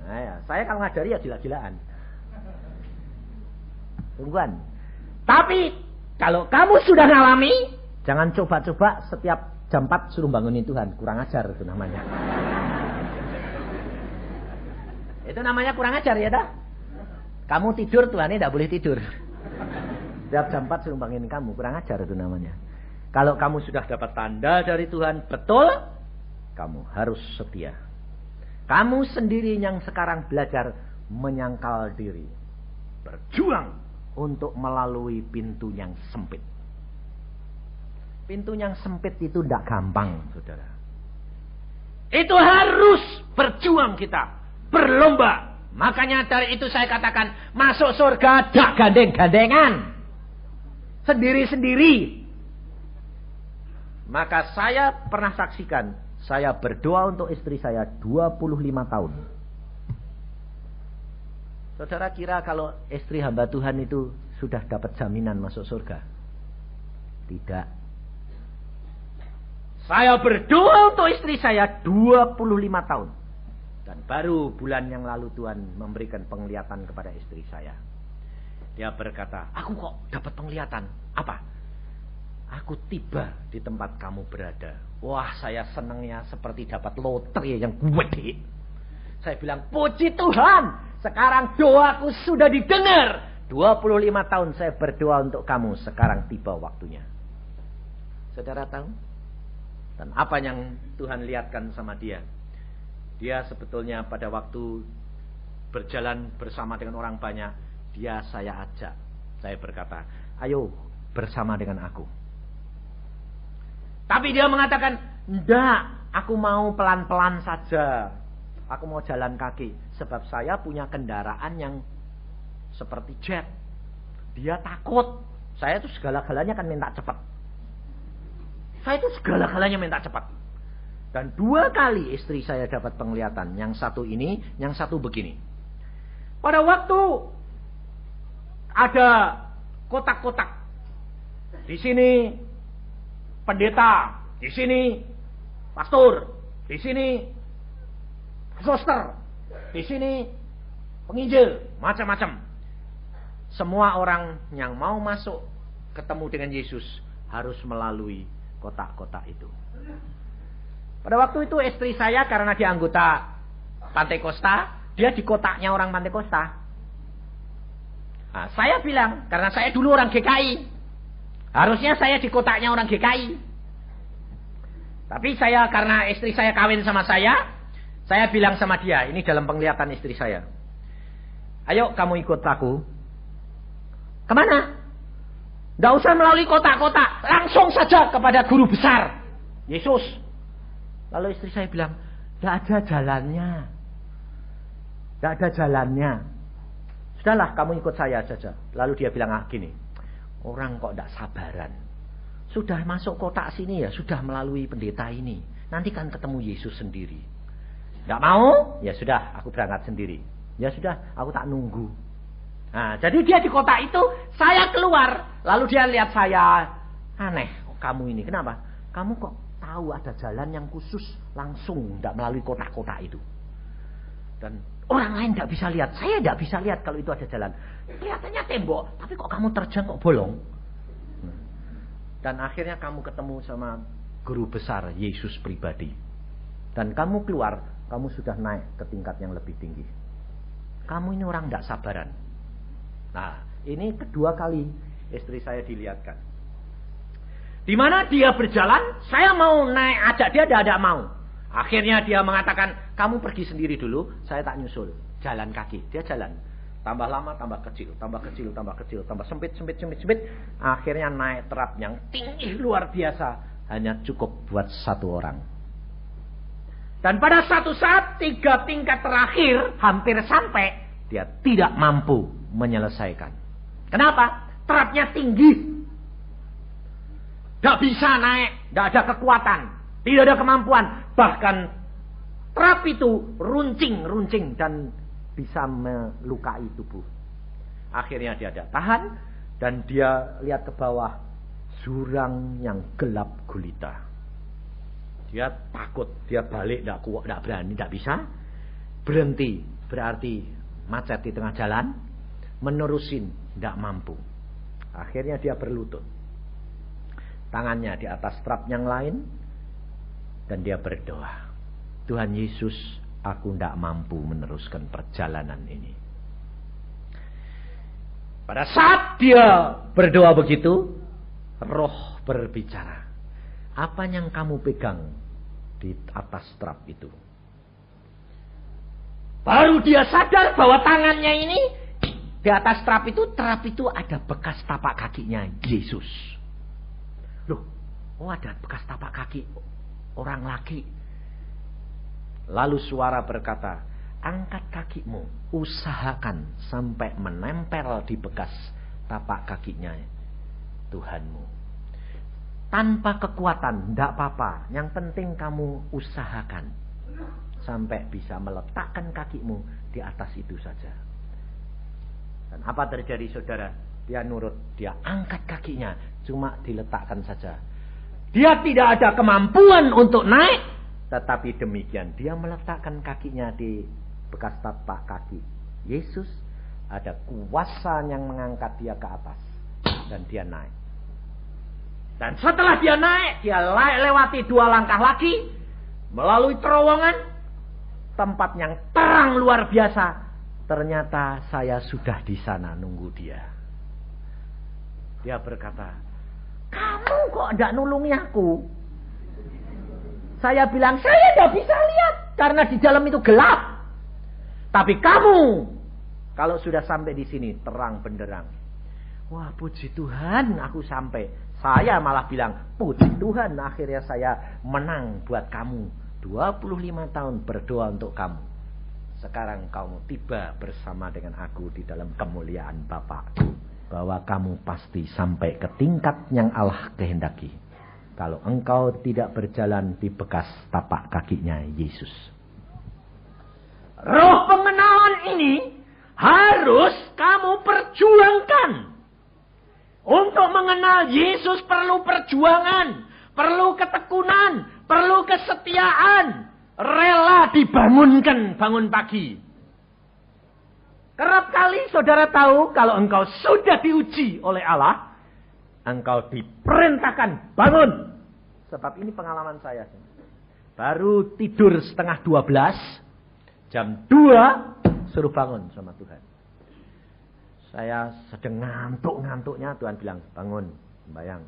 Nah, ya. Saya kalau ngajari ya gila-gilaan. Tungguan. Tapi kalau kamu sudah ngalami, jangan coba-coba setiap jam 4 suruh bangunin Tuhan. Kurang ajar itu namanya. Itu namanya kurang ajar ya dah. Kamu tidur, Tuhan ini tidak boleh tidur. Setiap jam 4 suruh bangunin kamu. Kurang ajar itu namanya. Kalau kamu sudah dapat tanda dari Tuhan, betul, kamu harus setia. Kamu sendiri yang sekarang belajar menyangkal diri. Berjuang untuk melalui pintu yang sempit. Pintu yang sempit itu tidak gampang, saudara. Itu harus berjuang kita. Berlomba. Makanya dari itu saya katakan, masuk surga tidak gandeng-gandengan. Sendiri-sendiri. Maka saya pernah saksikan, saya berdoa untuk istri saya 25 tahun. Saudara kira kalau istri hamba Tuhan itu sudah dapat jaminan masuk surga? Tidak. Saya berdoa untuk istri saya 25 tahun. Dan baru bulan yang lalu Tuhan memberikan penglihatan kepada istri saya. Dia berkata, aku kok dapat penglihatan. Apa? Aku tiba di tempat kamu berada. Wah, saya senangnya seperti dapat lotre yang gede. Saya bilang, puji Tuhan, sekarang doaku sudah didengar. 25 tahun saya berdoa untuk kamu, sekarang tiba waktunya. Saudara tahu? Dan apa yang Tuhan lihatkan sama dia? Dia sebetulnya pada waktu berjalan bersama dengan orang banyak, dia saya ajak. Saya berkata, ayo bersama dengan aku. Tapi dia mengatakan, enggak, aku mau pelan-pelan saja. Aku mau jalan kaki. Sebab saya punya kendaraan yang seperti jet. Dia takut. Saya itu segala-galanya kan minta cepat. Saya itu segala-galanya minta cepat. Dan 2 kali istri saya dapat penglihatan. Yang satu ini, yang satu begini. Pada waktu ada kotak-kotak. Di sini pendeta, di sini pastor, di sini suster, di sini penginjil, macam-macam. Semua orang yang mau masuk ketemu dengan Yesus harus melalui kotak-kotak itu. Pada waktu itu istri saya karena dia anggota Pantai Kosta, dia di kotaknya orang Pantai Kosta. Nah, saya bilang, karena saya dulu orang GKI, harusnya saya di kotaknya orang GKI. Tapi saya karena istri saya kawin sama saya bilang sama dia, ini dalam penglihatan istri saya. Ayo kamu ikut aku. Kemana? Tidak usah melalui kotak-kotak, langsung saja kepada guru besar, Yesus. Lalu istri saya bilang, tidak ada jalannya. Tidak ada jalannya. Sudahlah kamu ikut saya saja. Lalu dia bilang gini, orang kok tidak sabaran. Sudah masuk kotak sini ya, sudah melalui pendeta ini. Nanti kan ketemu Yesus sendiri. Tidak mau? Ya sudah, aku berangkat sendiri. Ya sudah, aku tak nunggu. Nah, jadi dia di kotak itu, saya keluar. Lalu dia lihat saya, aneh, kamu ini kenapa? Kamu kok tahu ada jalan yang khusus langsung, tidak melalui kotak-kotak itu. Dan orang lain tidak bisa lihat. Saya tidak bisa lihat kalau itu ada jalan. Kelihatannya tembok, tapi kok kamu terjang kok bolong. Dan akhirnya kamu ketemu sama guru besar Yesus pribadi. Dan kamu keluar, kamu sudah naik ke tingkat yang lebih tinggi. Kamu ini orang tidak sabaran. Nah, ini kedua kali istri saya dilihatkan. Di mana dia berjalan, saya mau naik ajak dia, dia tidak mau. Akhirnya dia mengatakan, kamu pergi sendiri dulu, saya tak nyusul. Jalan kaki, dia jalan. Tambah lama, tambah kecil, tambah kecil, tambah kecil, tambah sempit. Akhirnya naik terap yang tinggi luar biasa, hanya cukup buat satu orang. Dan pada satu saat, 3 tingkat terakhir hampir sampai, dia tidak mampu menyelesaikan. Kenapa? Terapnya tinggi. Tidak bisa naik, tidak ada kekuatan, tidak ada kemampuan. Bahkan terap itu runcing dan bisa melukai tubuh. Akhirnya dia tidak tahan dan dia lihat ke bawah jurang yang gelap gulita. Dia takut, dia balik, tidak kuat, tidak berani, tidak bisa. Berhenti, berarti macet di tengah jalan. Menerusin, tidak mampu. Akhirnya dia berlutut. Tangannya di atas trap yang lain. Dan dia berdoa. Tuhan Yesus, aku tidak mampu meneruskan perjalanan ini. Pada saat dia berdoa begitu, Roh berbicara. Apa yang kamu pegang di atas trap itu? Baru dia sadar bahwa tangannya ini di atas trap itu ada bekas tapak kakinya Yesus. Loh, ada bekas tapak kaki orang laki. Lalu suara berkata, angkat kakimu, usahakan sampai menempel di bekas tapak kakinya Tuhanmu. Tanpa kekuatan, tidak apa-apa. Yang penting kamu usahakan sampai bisa meletakkan kakimu di atas itu saja. Dan apa terjadi saudara? Dia nurut, dia angkat kakinya, cuma diletakkan saja. Dia tidak ada kemampuan untuk naik, tetapi demikian dia meletakkan kakinya di bekas tapak kaki Yesus. Ada kuasa yang mengangkat dia ke atas dan dia naik. Dan setelah dia naik, dia lewati 2 langkah lagi melalui terowongan, tempat yang terang luar biasa. Ternyata saya sudah di sana nunggu dia. Dia berkata, kamu kok tidak nulungi aku? Saya bilang, saya tidak bisa lihat karena di dalam itu gelap. Tapi kamu, kalau sudah sampai di sini terang benderang. Wah, puji Tuhan, aku sampai. Saya malah bilang, puji Tuhan, akhirnya saya menang buat kamu. 25 tahun berdoa untuk kamu. Sekarang kamu tiba bersama dengan aku di dalam kemuliaan Bapakku. Bahwa kamu pasti sampai ke tingkat yang Allah kehendaki. Kalau engkau tidak berjalan di bekas tapak kakinya Yesus. Roh pengenalan ini harus kamu perjuangkan. Untuk mengenal Yesus perlu perjuangan, perlu ketekunan, perlu kesetiaan. Rela dibangunkan bangun pagi. Kerap kali saudara tahu kalau engkau sudah diuji oleh Allah, engkau diperintahkan bangun. Sebab ini pengalaman saya. Baru tidur setengah 12, jam 2 suruh bangun sama Tuhan. Saya sedang ngantuk-ngantuknya, Tuhan bilang, bangun, sembahyang.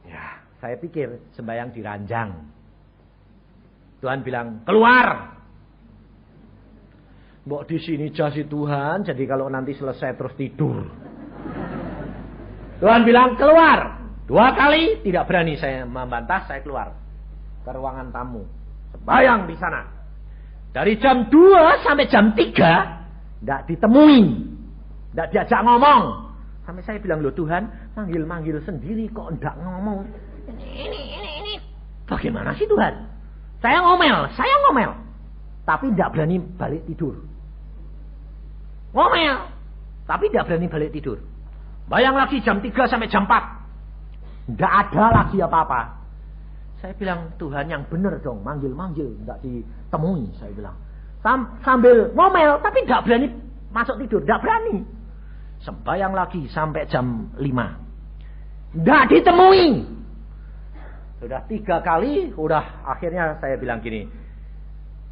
Ya, saya pikir sembahyang di ranjang. Tuhan bilang, keluar. Mbok di sini jasi Tuhan, jadi kalau nanti selesai terus tidur. Tuhan bilang, keluar. 2 kali, tidak berani saya membantah, saya keluar ke ruangan tamu. Sembahyang di sana. Dari jam 2 sampai jam 3, tidak ditemui. Tidak diajak ngomong. Sampai saya bilang, loh Tuhan, manggil-manggil sendiri kok tidak ngomong. Ini. Bagaimana sih Tuhan? Saya ngomel. Tapi tidak berani balik tidur. Ngomel. Tapi tidak berani balik tidur. Bayang lagi jam 3 sampai jam 4. Tidak ada lagi apa-apa. Saya bilang, Tuhan yang benar dong, manggil-manggil, tidak ditemui, saya bilang. Sambil ngomel, tapi tidak berani masuk tidur, tidak berani. Sembahyang lagi sampai jam 5. Tidak ditemui. Sudah 3 kali, akhirnya saya bilang gini,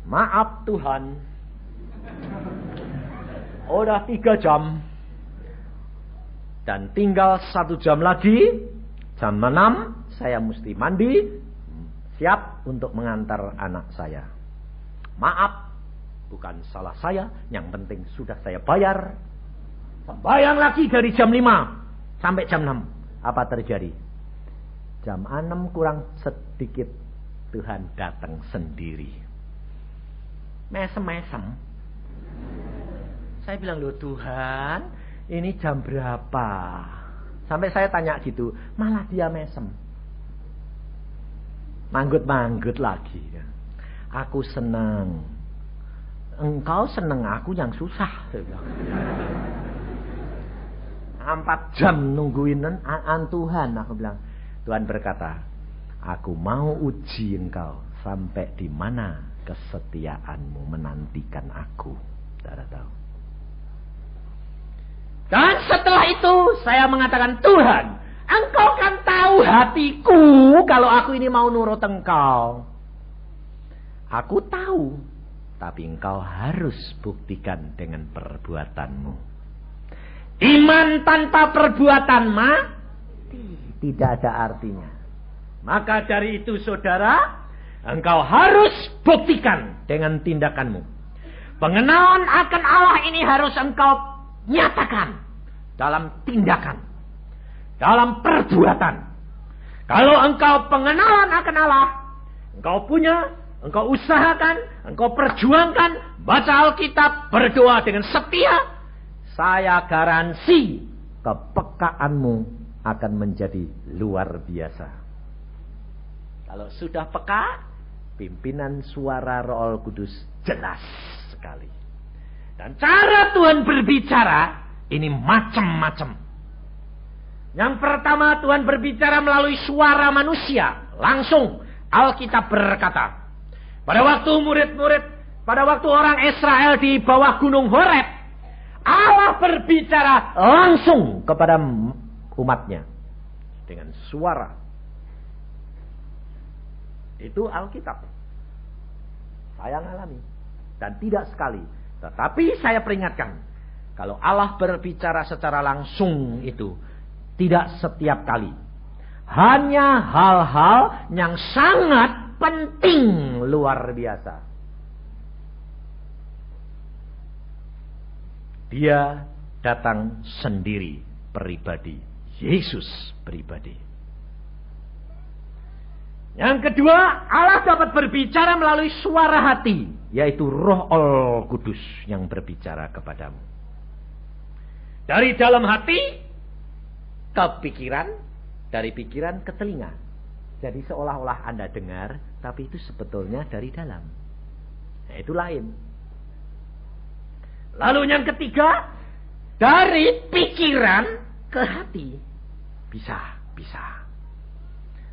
maaf Tuhan, udah 3 jam. Dan tinggal 1 jam lagi, jam 6, saya mesti mandi, siap untuk mengantar anak saya. Maaf, bukan salah saya, yang penting sudah saya bayar. Sembahyang lagi dari jam 5 sampai jam 6. Apa terjadi? Jam 6 kurang sedikit, Tuhan datang sendiri. Mesem-mesem. Saya bilang, loh Tuhan, ini jam berapa? Sampai saya tanya gitu, malah dia mesem. Manggut-manggut lagi. Aku senang. Engkau senang, aku yang susah. 4 jam nungguin Tuhan. Aku bilang, Tuhan berkata, aku mau uji engkau sampai di mana kesetiaanmu menantikan aku. Saudara tahu. Dan setelah itu saya mengatakan, Tuhan, engkau kan tahu hatiku kalau aku ini mau nurut engkau. Aku tahu, tapi engkau harus buktikan dengan perbuatanmu. Iman tanpa perbuatan mati, tidak ada artinya. Maka dari itu saudara, engkau harus buktikan dengan tindakanmu. Pengenalan akan Allah ini harus engkau nyatakan dalam tindakan, dalam perbuatan. Kalau engkau pengenalan akan Allah, engkau punya, engkau usahakan, engkau perjuangkan, baca Alkitab, berdoa dengan setia, saya garansi kepekaanmu akan menjadi luar biasa. Kalau sudah peka, pimpinan suara Roh Kudus jelas sekali. Dan cara Tuhan berbicara ini macam-macam. Yang pertama, Tuhan berbicara melalui suara manusia. Langsung Alkitab berkata, pada waktu orang Israel di bawah gunung Horeb, Allah berbicara langsung kepada umatnya dengan suara. Itu Alkitab. Saya alami dan tidak sekali. Tetapi saya peringatkan, kalau Allah berbicara secara langsung itu tidak setiap kali. Hanya hal-hal yang sangat penting luar biasa. Dia datang sendiri pribadi, Yesus pribadi. Yang kedua, Allah dapat berbicara melalui suara hati, yaitu Roh Kudus yang berbicara kepadamu. Dari dalam hati ke pikiran, dari pikiran ke telinga. Jadi seolah-olah Anda dengar, tapi itu sebetulnya dari dalam. Nah, itu lain. Lalu yang ketiga, dari pikiran ke hati. Bisa.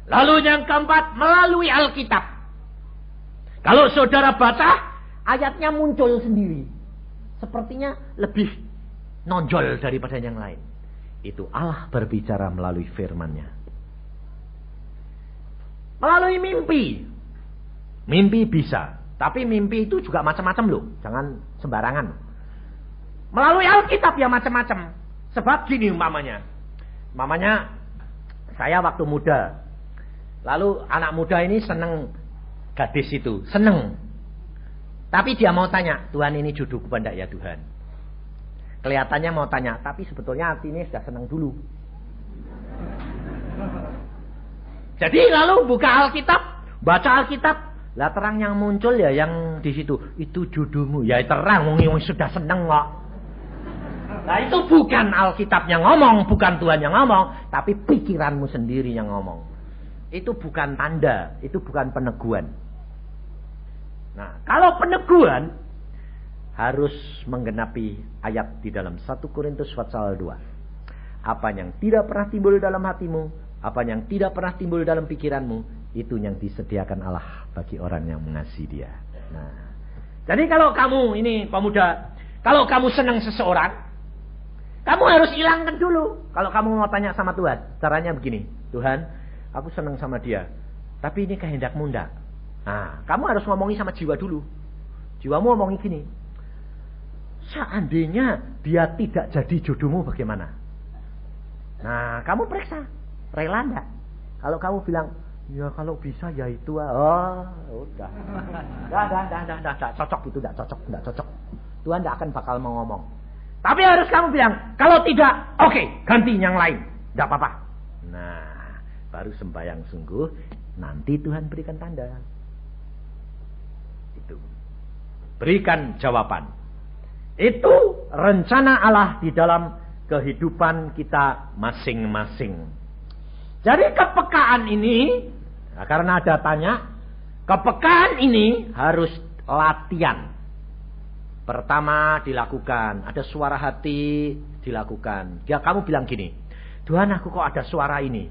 Lalu yang keempat, melalui Alkitab. Kalau saudara baca, ayatnya muncul sendiri. Sepertinya lebih nonjol daripada yang lain. Itu Allah berbicara melalui firman-Nya. Melalui mimpi. Mimpi bisa. Tapi mimpi itu juga macam-macam loh. Jangan sembarangan. Melalui Alkitab ya macam-macam. Sebab gini umpamanya. Umpamanya saya waktu muda. Lalu anak muda ini seneng gadis itu. Seneng. Tapi dia mau tanya, Tuhan ini jodohku apa enggak ya Tuhan? Kelihatannya mau tanya, tapi sebetulnya hatinya sudah senang dulu. Jadi lalu buka Alkitab, baca Alkitab, lah terang yang muncul ya yang di situ, itu jodohmu. Ya terang, wong sudah seneng kok. Nah itu bukan Alkitab yang ngomong, bukan Tuhan yang ngomong, tapi pikiranmu sendiri yang ngomong. Itu bukan tanda, itu bukan peneguhan. Nah, kalau peneguhan harus menggenapi ayat di dalam 1 Korintus pasal 2. Apa yang tidak pernah timbul dalam hatimu, apa yang tidak pernah timbul dalam pikiranmu, Itu yang disediakan Allah bagi orang yang mengasihi Dia. Nah, jadi kalau kamu ini pemuda, kalau kamu senang seseorang, kamu harus hilangkan dulu. Kalau kamu mau tanya sama Tuhan, caranya begini. Tuhan, aku senang sama dia, tapi ini kehendak-Mu enggak. Nah, kamu harus ngomongi sama jiwa dulu. Jiwamu ngomongi gini. Seandainya dia tidak jadi jodohmu bagaimana? Nah, kamu periksa. Rela enggak? Kalau kamu bilang, ya kalau bisa ya itu. Oh, udah. Enggak cocok itu, enggak cocok. Tuhan enggak akan bakal mau ngomong. Tapi harus kamu bilang, kalau tidak, oke, ganti yang lain. Enggak apa-apa. Nah, baru sembahyang sungguh, nanti Tuhan berikan tanda. Itu. Berikan jawaban. Itu rencana Allah di dalam kehidupan kita masing-masing. Jadi kepekaan ini, nah karena ada tanya, kepekaan ini harus latihan. Pertama dilakukan, ada suara hati dilakukan. Ya kamu bilang gini, Tuhan aku kok ada suara ini.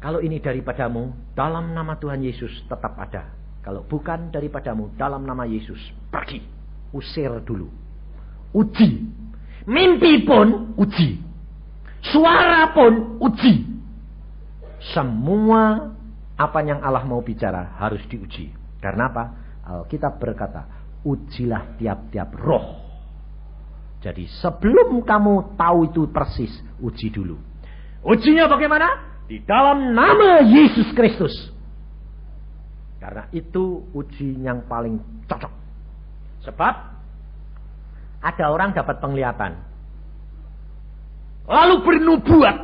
Kalau ini daripadamu, dalam nama Tuhan Yesus tetap ada. Kalau bukan daripadamu, dalam nama Yesus, pergi. Usir dulu. Uji. Mimpi pun uji. Suara pun uji. Semua apa yang Allah mau bicara harus diuji. Karena apa? Alkitab berkata, ujilah tiap-tiap roh. Jadi sebelum kamu tahu itu persis, uji dulu. Ujinya bagaimana? Di dalam nama Yesus Kristus. Karena itu uji yang paling cocok. Sebab ada orang dapat penglihatan, lalu bernubuat,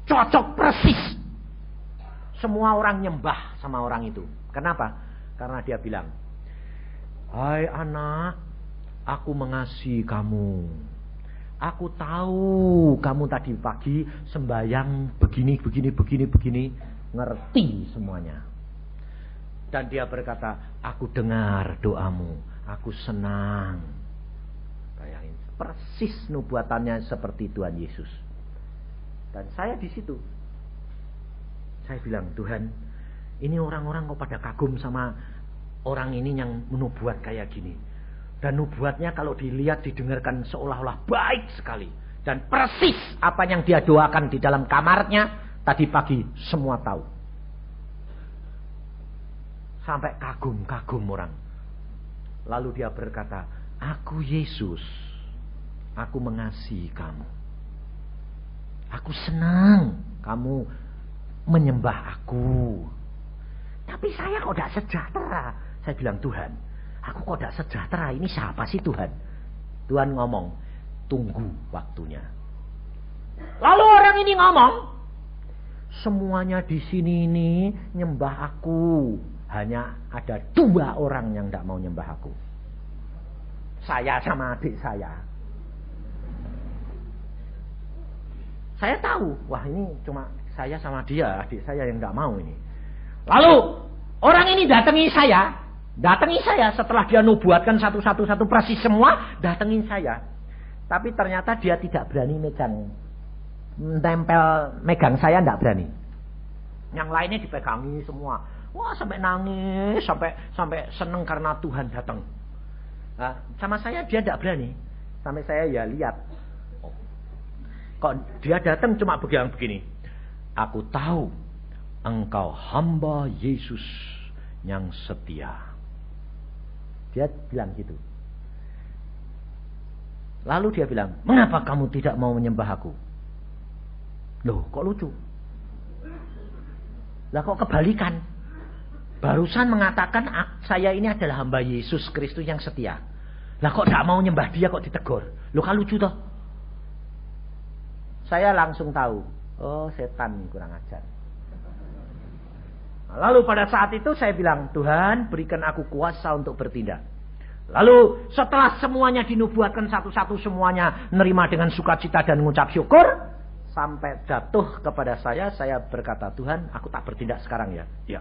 cocok persis. Semua orang nyembah sama orang itu. Kenapa? Karena dia bilang, hai anak, aku mengasihi kamu. Aku tahu kamu tadi pagi sembahyang begini. Ngerti semuanya. Dan dia berkata, aku dengar doamu. Aku senang. Bayangin, persis nubuatannya seperti Tuhan Yesus. Dan saya di situ. Saya bilang, Tuhan, ini orang-orang kok pada kagum sama orang ini yang menubuat kayak gini. Dan nubuatnya kalau dilihat, didengarkan seolah-olah baik sekali. Dan persis apa yang dia doakan di dalam kamarnya tadi pagi semua tahu. Sampai kagum-kagum orang. Lalu dia berkata, aku Yesus, aku mengasihi kamu. Aku senang kamu menyembah aku. Tapi saya kok tidak sejahtera. Saya bilang, Tuhan, aku kok tidak sejahtera. Ini siapa sih Tuhan? Tuhan ngomong, tunggu waktunya. Lalu orang ini ngomong, semuanya di sini ini nyembah aku. Hanya ada 2 orang yang tidak mau nyembah aku. Saya sama adik saya. Saya tahu, wah ini cuma saya sama dia, adik saya yang tidak mau ini. Lalu orang ini datangi saya setelah dia nubuatkan satu persis semua, datengin saya. Tapi ternyata dia tidak berani megang saya, tidak berani. Yang lainnya dipegangi semua. Wah, sampai nangis, sampai seneng karena Tuhan datang. Nah, sama saya dia tidak berani. Sampai saya ya lihat. Kok dia datang cuma begini. Aku tahu engkau hamba Yesus yang setia. Dia bilang gitu. Lalu dia bilang, mengapa kamu tidak mau menyembah aku? Loh, kok lucu? Lah kok kebalikan? Barusan mengatakan saya ini adalah hamba Yesus Kristus yang setia. Lah kok tidak mau nyembah dia, kok ditegur? Loh kan lucu toh? Saya langsung tahu. Oh, setan kurang ajar. Lalu pada saat itu saya bilang, Tuhan berikan aku kuasa untuk bertindak. Lalu setelah semuanya dinubuatkan satu-satu, semuanya nerima dengan sukacita dan mengucap syukur. Sampai jatuh kepada saya berkata, Tuhan aku tak bertindak sekarang ya. Ya.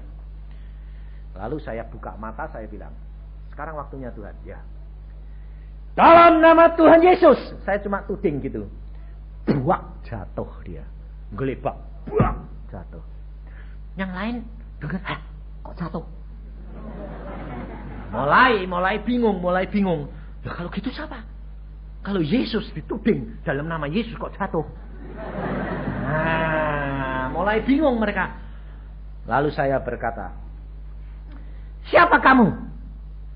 Lalu saya buka mata, saya bilang, sekarang waktunya Tuhan. Ya. Dalam nama Tuhan Yesus. Saya cuma tuding gitu. Buak, jatuh dia. Gelebak, buak, jatuh. Yang lain dengar, kok jatuh? Mulai bingung. Ya kalau gitu siapa? Kalau Yesus dituding dalam nama Yesus kok jatuh? Nah, mulai bingung mereka. Lalu saya berkata, siapa kamu?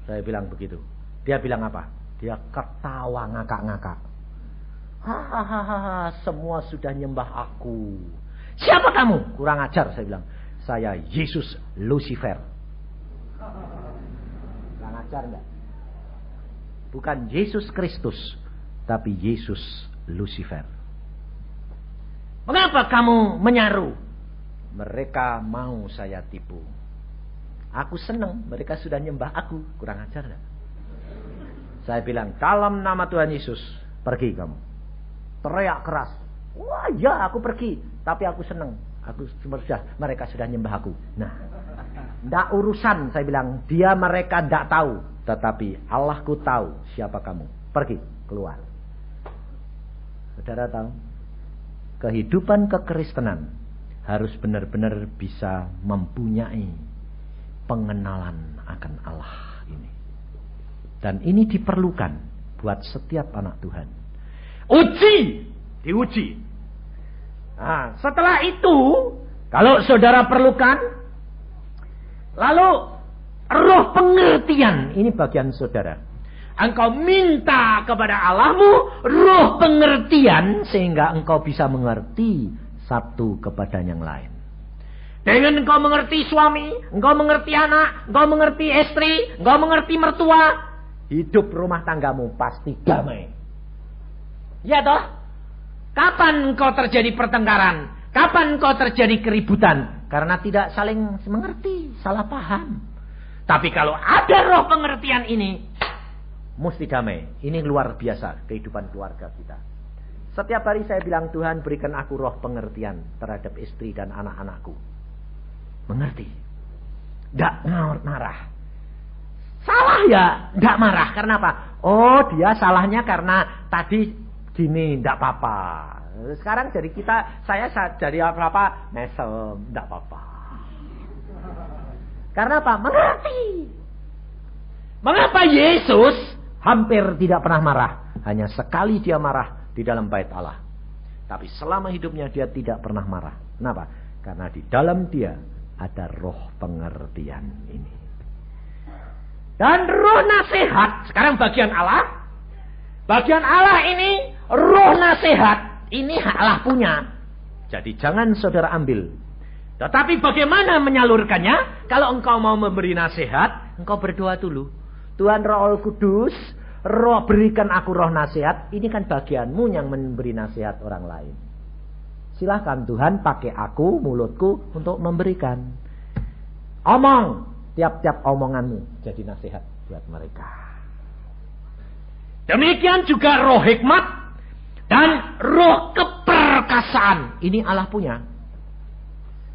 Saya bilang begitu. Dia bilang apa? Dia ketawa ngakak-ngakak. Hahaha, semua sudah nyembah aku. Siapa kamu? Kurang ajar, saya bilang. Saya Yesus Lucifer. Kurang ajar enggak? Bukan Yesus Kristus, tapi Yesus Lucifer. Mengapa kamu menyaru? Mereka mau saya tipu. Aku senang, mereka sudah nyembah aku. Kurang ajar enggak? Saya bilang, dalam nama Tuhan Yesus, pergi kamu. Teriak keras. Wah ya, aku pergi. Tapi aku senang. Mereka sudah nyembah aku. Nah, ndak urusan, saya bilang. Dia mereka ndak tahu. Tetapi Allahku tahu siapa kamu. Pergi, keluar. Saudara tahu? Kehidupan kekristenan harus benar-benar bisa mempunyai pengenalan akan Allah ini. Dan ini diperlukan buat setiap anak Tuhan. Diuji. Nah, setelah itu, kalau saudara perlukan, lalu roh pengertian, ini bagian saudara. Engkau minta kepada Allahmu roh pengertian sehingga engkau bisa mengerti satu kepada yang lain. Dengan engkau mengerti suami, engkau mengerti anak, engkau mengerti istri, engkau mengerti mertua, hidup rumah tanggamu pasti damai. Ya toh? Kapan engkau terjadi pertengkaran? Kapan engkau terjadi keributan? Karena tidak saling mengerti, salah paham. Tapi kalau ada roh pengertian ini, mesti damai. Ini luar biasa kehidupan keluarga kita. Setiap hari saya bilang, Tuhan berikan aku roh pengertian terhadap istri dan anak-anakku. Mengerti. Tidak marah. Salah ya, tidak marah. Karena apa? Oh, dia salahnya karena tadi gini, tidak apa-apa. Sekarang jadi saya jadi apa-apa, mesem, tidak apa-apa. Karena apa? Mengerti. Mengapa Yesus hampir tidak pernah marah? Hanya sekali dia marah di dalam bait Allah. Tapi selama hidupnya dia tidak pernah marah. Kenapa? Karena di dalam dia ada roh pengertian ini. Dan roh nasihat, sekarang bagian Allah. Bagian Allah ini, roh nasihat, ini Allah punya. Jadi jangan saudara ambil. Tetapi bagaimana menyalurkannya? Kalau engkau mau memberi nasihat, engkau berdoa dulu. Tuhan Roh Kudus, roh berikan aku roh nasihat. Ini kan bagianmu yang memberi nasihat orang lain. Silahkan Tuhan pakai aku, mulutku untuk memberikan. Omong. Tiap-tiap omonganmu jadi nasihat buat mereka. Demikian juga roh hikmat dan roh keperkasaan. Ini Allah punya.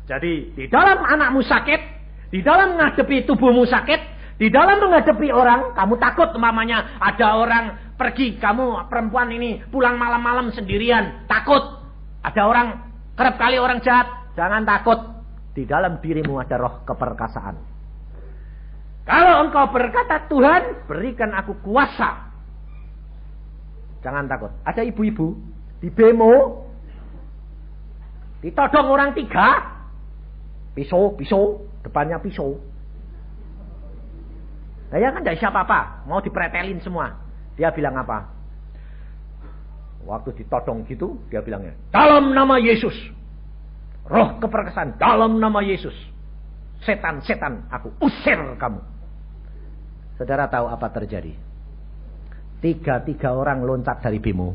Jadi di dalam anakmu sakit, di dalam menghadapi tubuhmu sakit, di dalam menghadapi orang, kamu takut umpamanya ada orang pergi, kamu perempuan ini pulang malam-malam sendirian, takut. Ada orang, kerap kali orang jahat, jangan takut. Di dalam dirimu ada roh keperkasaan. Kalau engkau berkata, Tuhan berikan aku kuasa, jangan takut. Ada ibu-ibu di bemo, ditodong orang 3, pisau, depannya pisau. Nah ya kan tidak siapa apa, mau dipretelin semua. Dia bilang apa? Waktu ditodong gitu, dia bilangnya, dalam nama Yesus, roh keperkasaan, dalam nama Yesus, setan, aku usir kamu. Saudara tahu apa terjadi? 3 orang loncat dari bemo.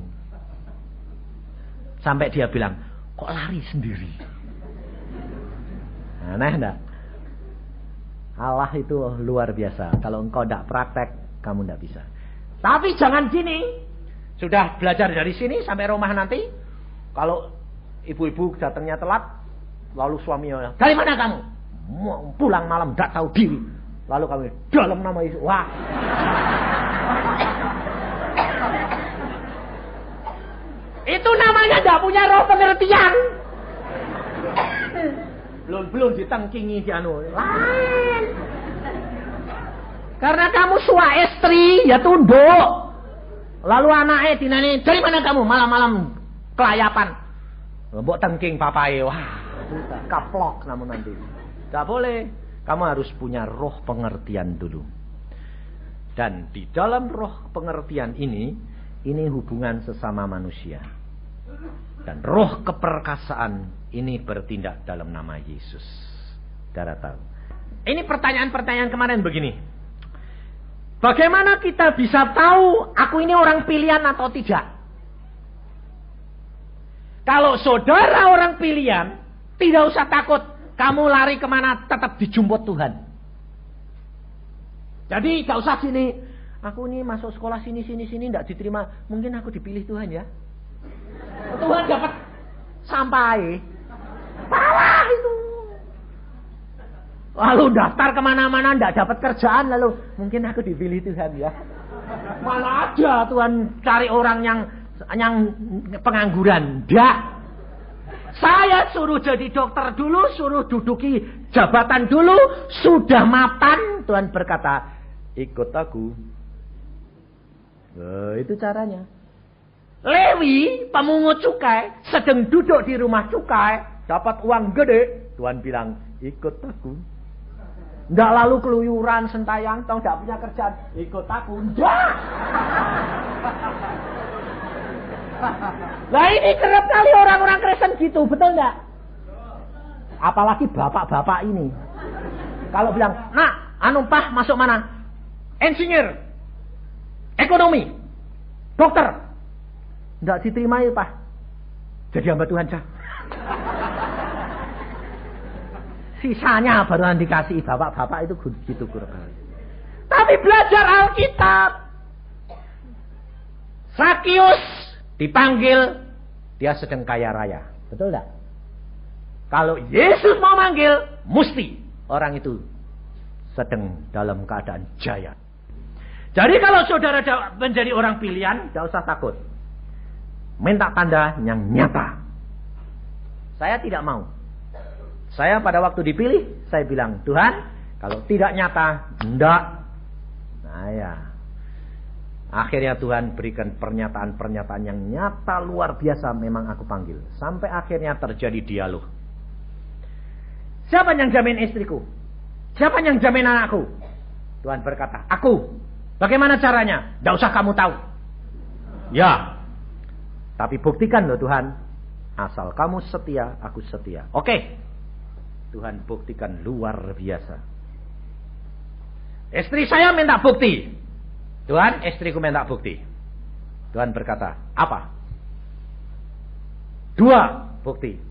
Sampai dia bilang, kok lari sendiri? Aneh enggak? Allah itu luar biasa. Kalau engkau tidak praktek, kamu tidak bisa. Tapi jangan gini. Sudah belajar dari sini sampai rumah nanti. Kalau ibu-ibu datangnya telat, lalu suaminya, dari mana kamu? Pulang malam, tidak tahu diri. Lalu kamu, dalam nama Yesus. Wah. Itu namanya tidak punya roh pengertian. Belum ditengkingi anu. Lain. Karena kamu sua istri, ya tunduk. Lalu anaknya dinani, dari mana kamu malam-malam kelayapan? Mbok tengking papai, wah, kaplok namun nanti. Gak boleh. Kamu harus punya roh pengertian dulu. Dan di dalam roh pengertian ini hubungan sesama manusia. Dan roh keperkasaan ini bertindak dalam nama Yesus. Saudara tahu. Ini pertanyaan-pertanyaan kemarin begini. Bagaimana kita bisa tahu aku ini orang pilihan atau tidak? Kalau saudara orang pilihan, tidak usah takut. Kamu lari kemana tetap dijemput Tuhan. Jadi gak usah sini. Aku ini masuk sekolah sini, tidak diterima. Mungkin aku dipilih Tuhan ya. Tuhan dapat sampai. Parah itu. Lalu daftar kemana-mana tidak dapat kerjaan. Lalu mungkin aku dipilih Tuhan ya. Mana ada Tuhan cari orang yang pengangguran. Tidak. Saya suruh jadi dokter dulu, suruh duduki jabatan dulu, sudah mapan. Tuhan berkata, ikut aku. Itu caranya. Lewi, pemungut cukai, sedang duduk di rumah cukai, dapat uang gede. Tuhan bilang, ikut aku. Nggak lalu keluyuran, sentayang, tau nggak punya kerjaan. Ikut aku. Nggak. Nah ini kerap kali orang-orang Kristen gitu, betul nggak? Apalagi bapak-bapak ini. Kalau bilang, nak, Pah masuk mana? Engineer, ekonomi, dokter. Nggak diterima ya Pak. Jadi hamba Tuhan cah. Sisanya baru dikasih bapak-bapak itu gitu kurang. Tapi belajar Alkitab. Sakius dipanggil, dia sedang kaya raya. Betul tak? Kalau Yesus mau manggil, mesti orang itu sedang dalam keadaan jaya. Jadi kalau saudara menjadi orang pilihan, tidak usah takut. Minta tanda yang nyata. Saya tidak mau. Saya pada waktu dipilih, saya bilang, Tuhan, kalau tidak nyata, enggak. Nah ya. Akhirnya Tuhan berikan pernyataan-pernyataan yang nyata luar biasa memang aku panggil. Sampai akhirnya terjadi dialog. Siapa yang jamin istriku? Siapa yang jamin anakku? Tuhan berkata, aku. Bagaimana caranya? Tidak usah kamu tahu. Ya. Tapi buktikan loh Tuhan. Asal kamu setia, aku setia. Oke. Tuhan buktikan luar biasa. Istri saya minta bukti. Tuhan, istriku minta bukti. Tuhan berkata, apa? 2 bukti.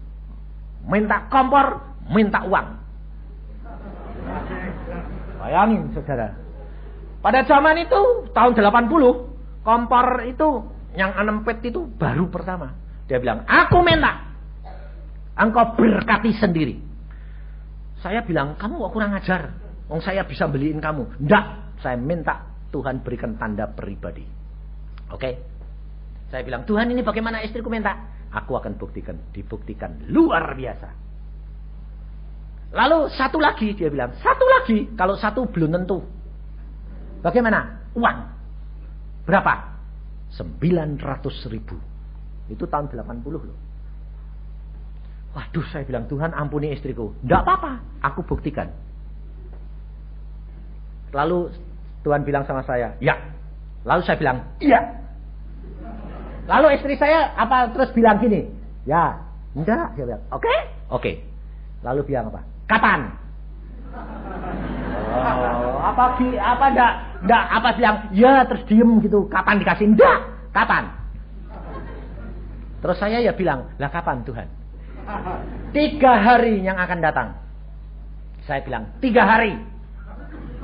Minta kompor, minta uang. Bayangin saudara. Pada zaman itu, tahun 80, kompor itu, yang 6 pet itu baru pertama. Dia bilang, aku minta. Engkau berkati sendiri. Saya bilang, kamu kok kurang ajar. Saya bisa beliin kamu. Enggak, saya minta. Tuhan berikan tanda pribadi. Oke? Saya bilang, Tuhan ini bagaimana istriku minta? Aku akan buktikan. Dibuktikan. Luar biasa. Lalu satu lagi. Dia bilang, satu lagi. Kalau satu belum tentu. Bagaimana? Uang. Berapa? 900.000. Itu tahun 80 loh. Waduh, saya bilang, Tuhan ampuni istriku. Tidak apa-apa. Aku buktikan. Lalu Tuhan bilang sama saya, ya. Lalu saya bilang, iya. Lalu istri saya terus bilang gini, ya, enggak. Dia bilang, oke. Lalu bilang apa? Kapan? Enggak, bilang, ya terus diem gitu. Kapan dikasih? Enggak. Kapan? Terus saya ya bilang, lah kapan Tuhan? 3 hari yang akan datang. Saya bilang, 3 hari.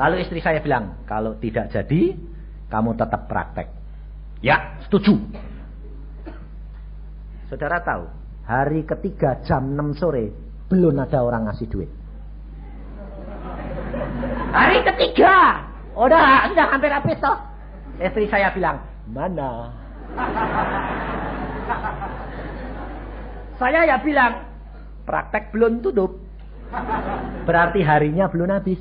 Lalu istri saya bilang, kalau tidak jadi, kamu tetap praktek. Ya, setuju. Saudara tahu, hari ketiga jam 6 sore, belum ada orang ngasih duit. Hari ketiga, sudah hampir habis toh. Istri saya bilang, mana? Saya ya bilang, praktek belum tutup. Berarti harinya belum habis.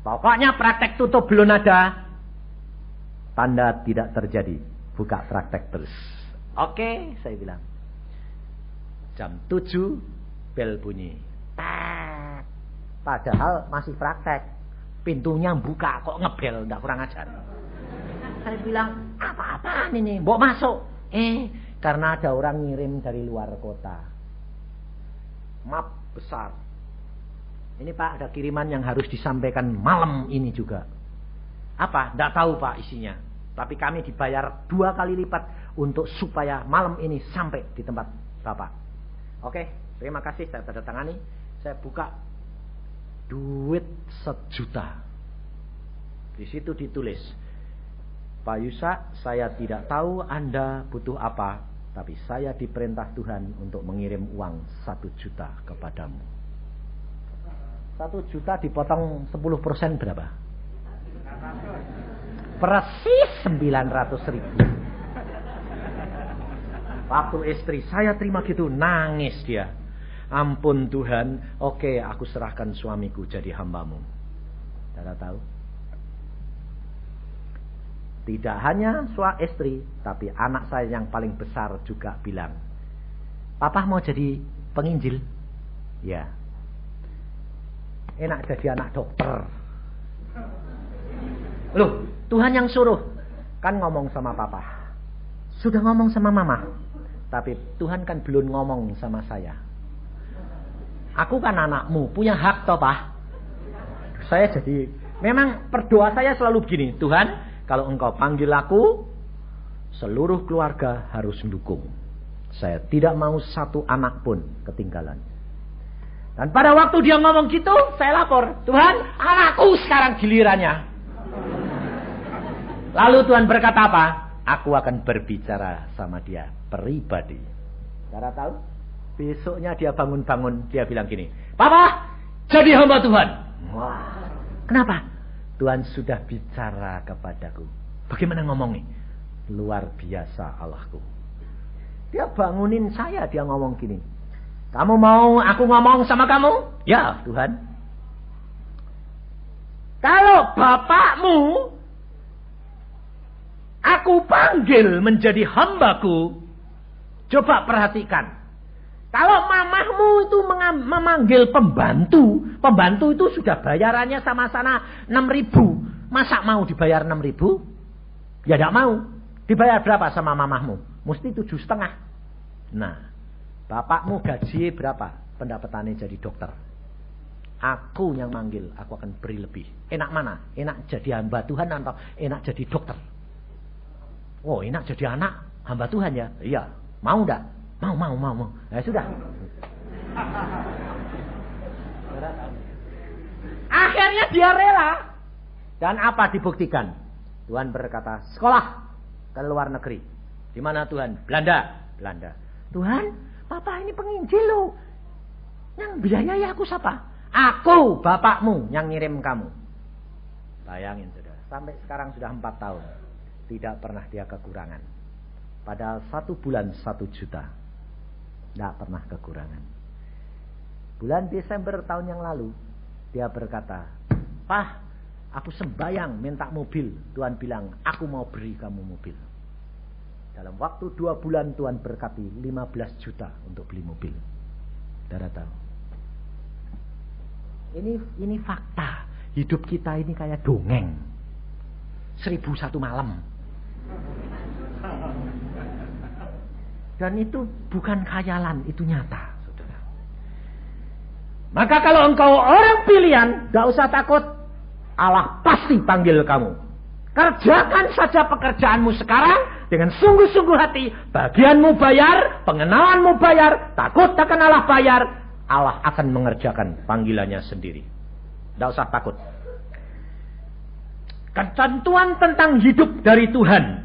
Pokoknya praktek tutup belum ada, tanda tidak terjadi. Buka praktek terus. Oke, saya bilang. Jam 7 bel bunyi. Padahal masih praktek. Pintunya buka kok ngebel, enggak kurang ajar. Saya bilang, apa-apaan ini? Mbok masuk. Karena ada orang ngirim dari luar kota. Map besar. Ini Pak, ada kiriman yang harus disampaikan malam ini juga. Apa? Enggak tahu Pak isinya. Tapi kami dibayar 2 kali lipat untuk supaya malam ini sampai di tempat Bapak. Oke, terima kasih, saya tanda tangani. Saya buka duit 1 juta. Di situ ditulis, Pak Yusa, saya tidak tahu Anda butuh apa, tapi saya diperintah Tuhan untuk mengirim uang 1 juta kepadamu. 1 juta dipotong 10% berapa? Persis 900.000. Waktu istri saya terima gitu, nangis dia. Ampun Tuhan, oke aku serahkan suamiku jadi hambamu. Saudara tahu? Tidak hanya suami istri, tapi anak saya yang paling besar juga bilang, Papa mau jadi penginjil? Ya. Enak jadi anak dokter. Loh, Tuhan yang suruh. Kan ngomong sama Papa. Sudah ngomong sama Mama. Tapi Tuhan kan belum ngomong sama saya. Aku kan anakmu, punya hak toh Pak. Saya jadi, memang berdoa saya selalu begini, Tuhan, kalau engkau panggil aku, seluruh keluarga harus mendukung. Saya tidak mau satu anak pun ketinggalan. Dan pada waktu dia ngomong gitu, saya lapor, Tuhan, anakku sekarang gilirannya. Lalu Tuhan berkata apa? Aku akan berbicara sama dia pribadi. Saudara tahu? Besoknya dia bangun-bangun, dia bilang gini, Papa, jadi hamba Tuhan. Wah, kenapa? Tuhan sudah bicara kepadaku. Bagaimana ngomongnya? Luar biasa Allahku. Dia bangunin saya, dia ngomong gini, kamu mau aku ngomong sama kamu? Ya Tuhan. Kalau bapakmu aku panggil menjadi hambaku, coba perhatikan. Kalau mamahmu itu memanggil pembantu, pembantu itu sudah bayarannya sama sana 6.000. Masa mau dibayar 6.000? Ya tidak mau. Dibayar berapa sama mamahmu? Mesti 7,5. Nah, bapakmu gaji berapa? Pendapatannya jadi dokter. Aku yang manggil, aku akan beri lebih. Enak mana? Enak jadi hamba Tuhan atau enak jadi dokter? Oh, enak jadi anak hamba Tuhan ya? Iya. Mau enggak? Mau. Ya sudah. Akhirnya dia rela. Dan apa dibuktikan? Tuhan berkata, sekolah ke luar negeri. Di mana Tuhan? Belanda. Tuhan, Papa ini penginjil loh. Yang biayai aku siapa? Aku, bapakmu yang ngirim kamu. Bayangin saudara, sampai sekarang sudah 4 tahun. Tidak pernah dia kekurangan. Padahal 1 bulan 1 juta. Tidak pernah kekurangan. Bulan Desember tahun yang lalu, dia berkata, Pak, aku sembayang minta mobil. Tuhan bilang, aku mau beri kamu mobil. Dalam waktu 2 bulan Tuhan berkati 15 juta untuk beli mobil. Saudara tahu? Ini fakta. Hidup kita ini kayak dongeng. 1001 malam. Dan itu bukan khayalan, itu nyata, saudara. Maka kalau engkau orang pilihan, gak usah takut. Allah pasti panggil kamu. Kerjakan saja pekerjaanmu sekarang dengan sungguh-sungguh hati. Bagianmu bayar, pengenalanmu bayar, takut akan Allah bayar. Allah akan mengerjakan panggilannya sendiri. Gak usah takut. Ketentuan tentang hidup dari Tuhan.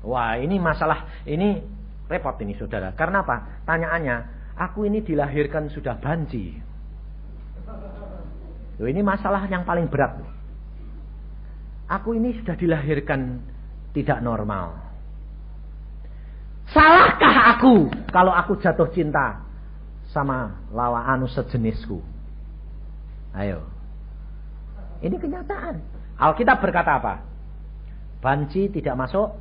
Wah, ini masalah, ini repot ini saudara. Karena apa? Tanyaannya, aku ini dilahirkan sudah banci. Loh, ini masalah yang paling berat. Aku ini sudah dilahirkan tidak normal. Salahkah aku kalau aku jatuh cinta sama lawan anu sejenisku. Ayo. Ini kenyataan. Alkitab berkata apa? Banci tidak masuk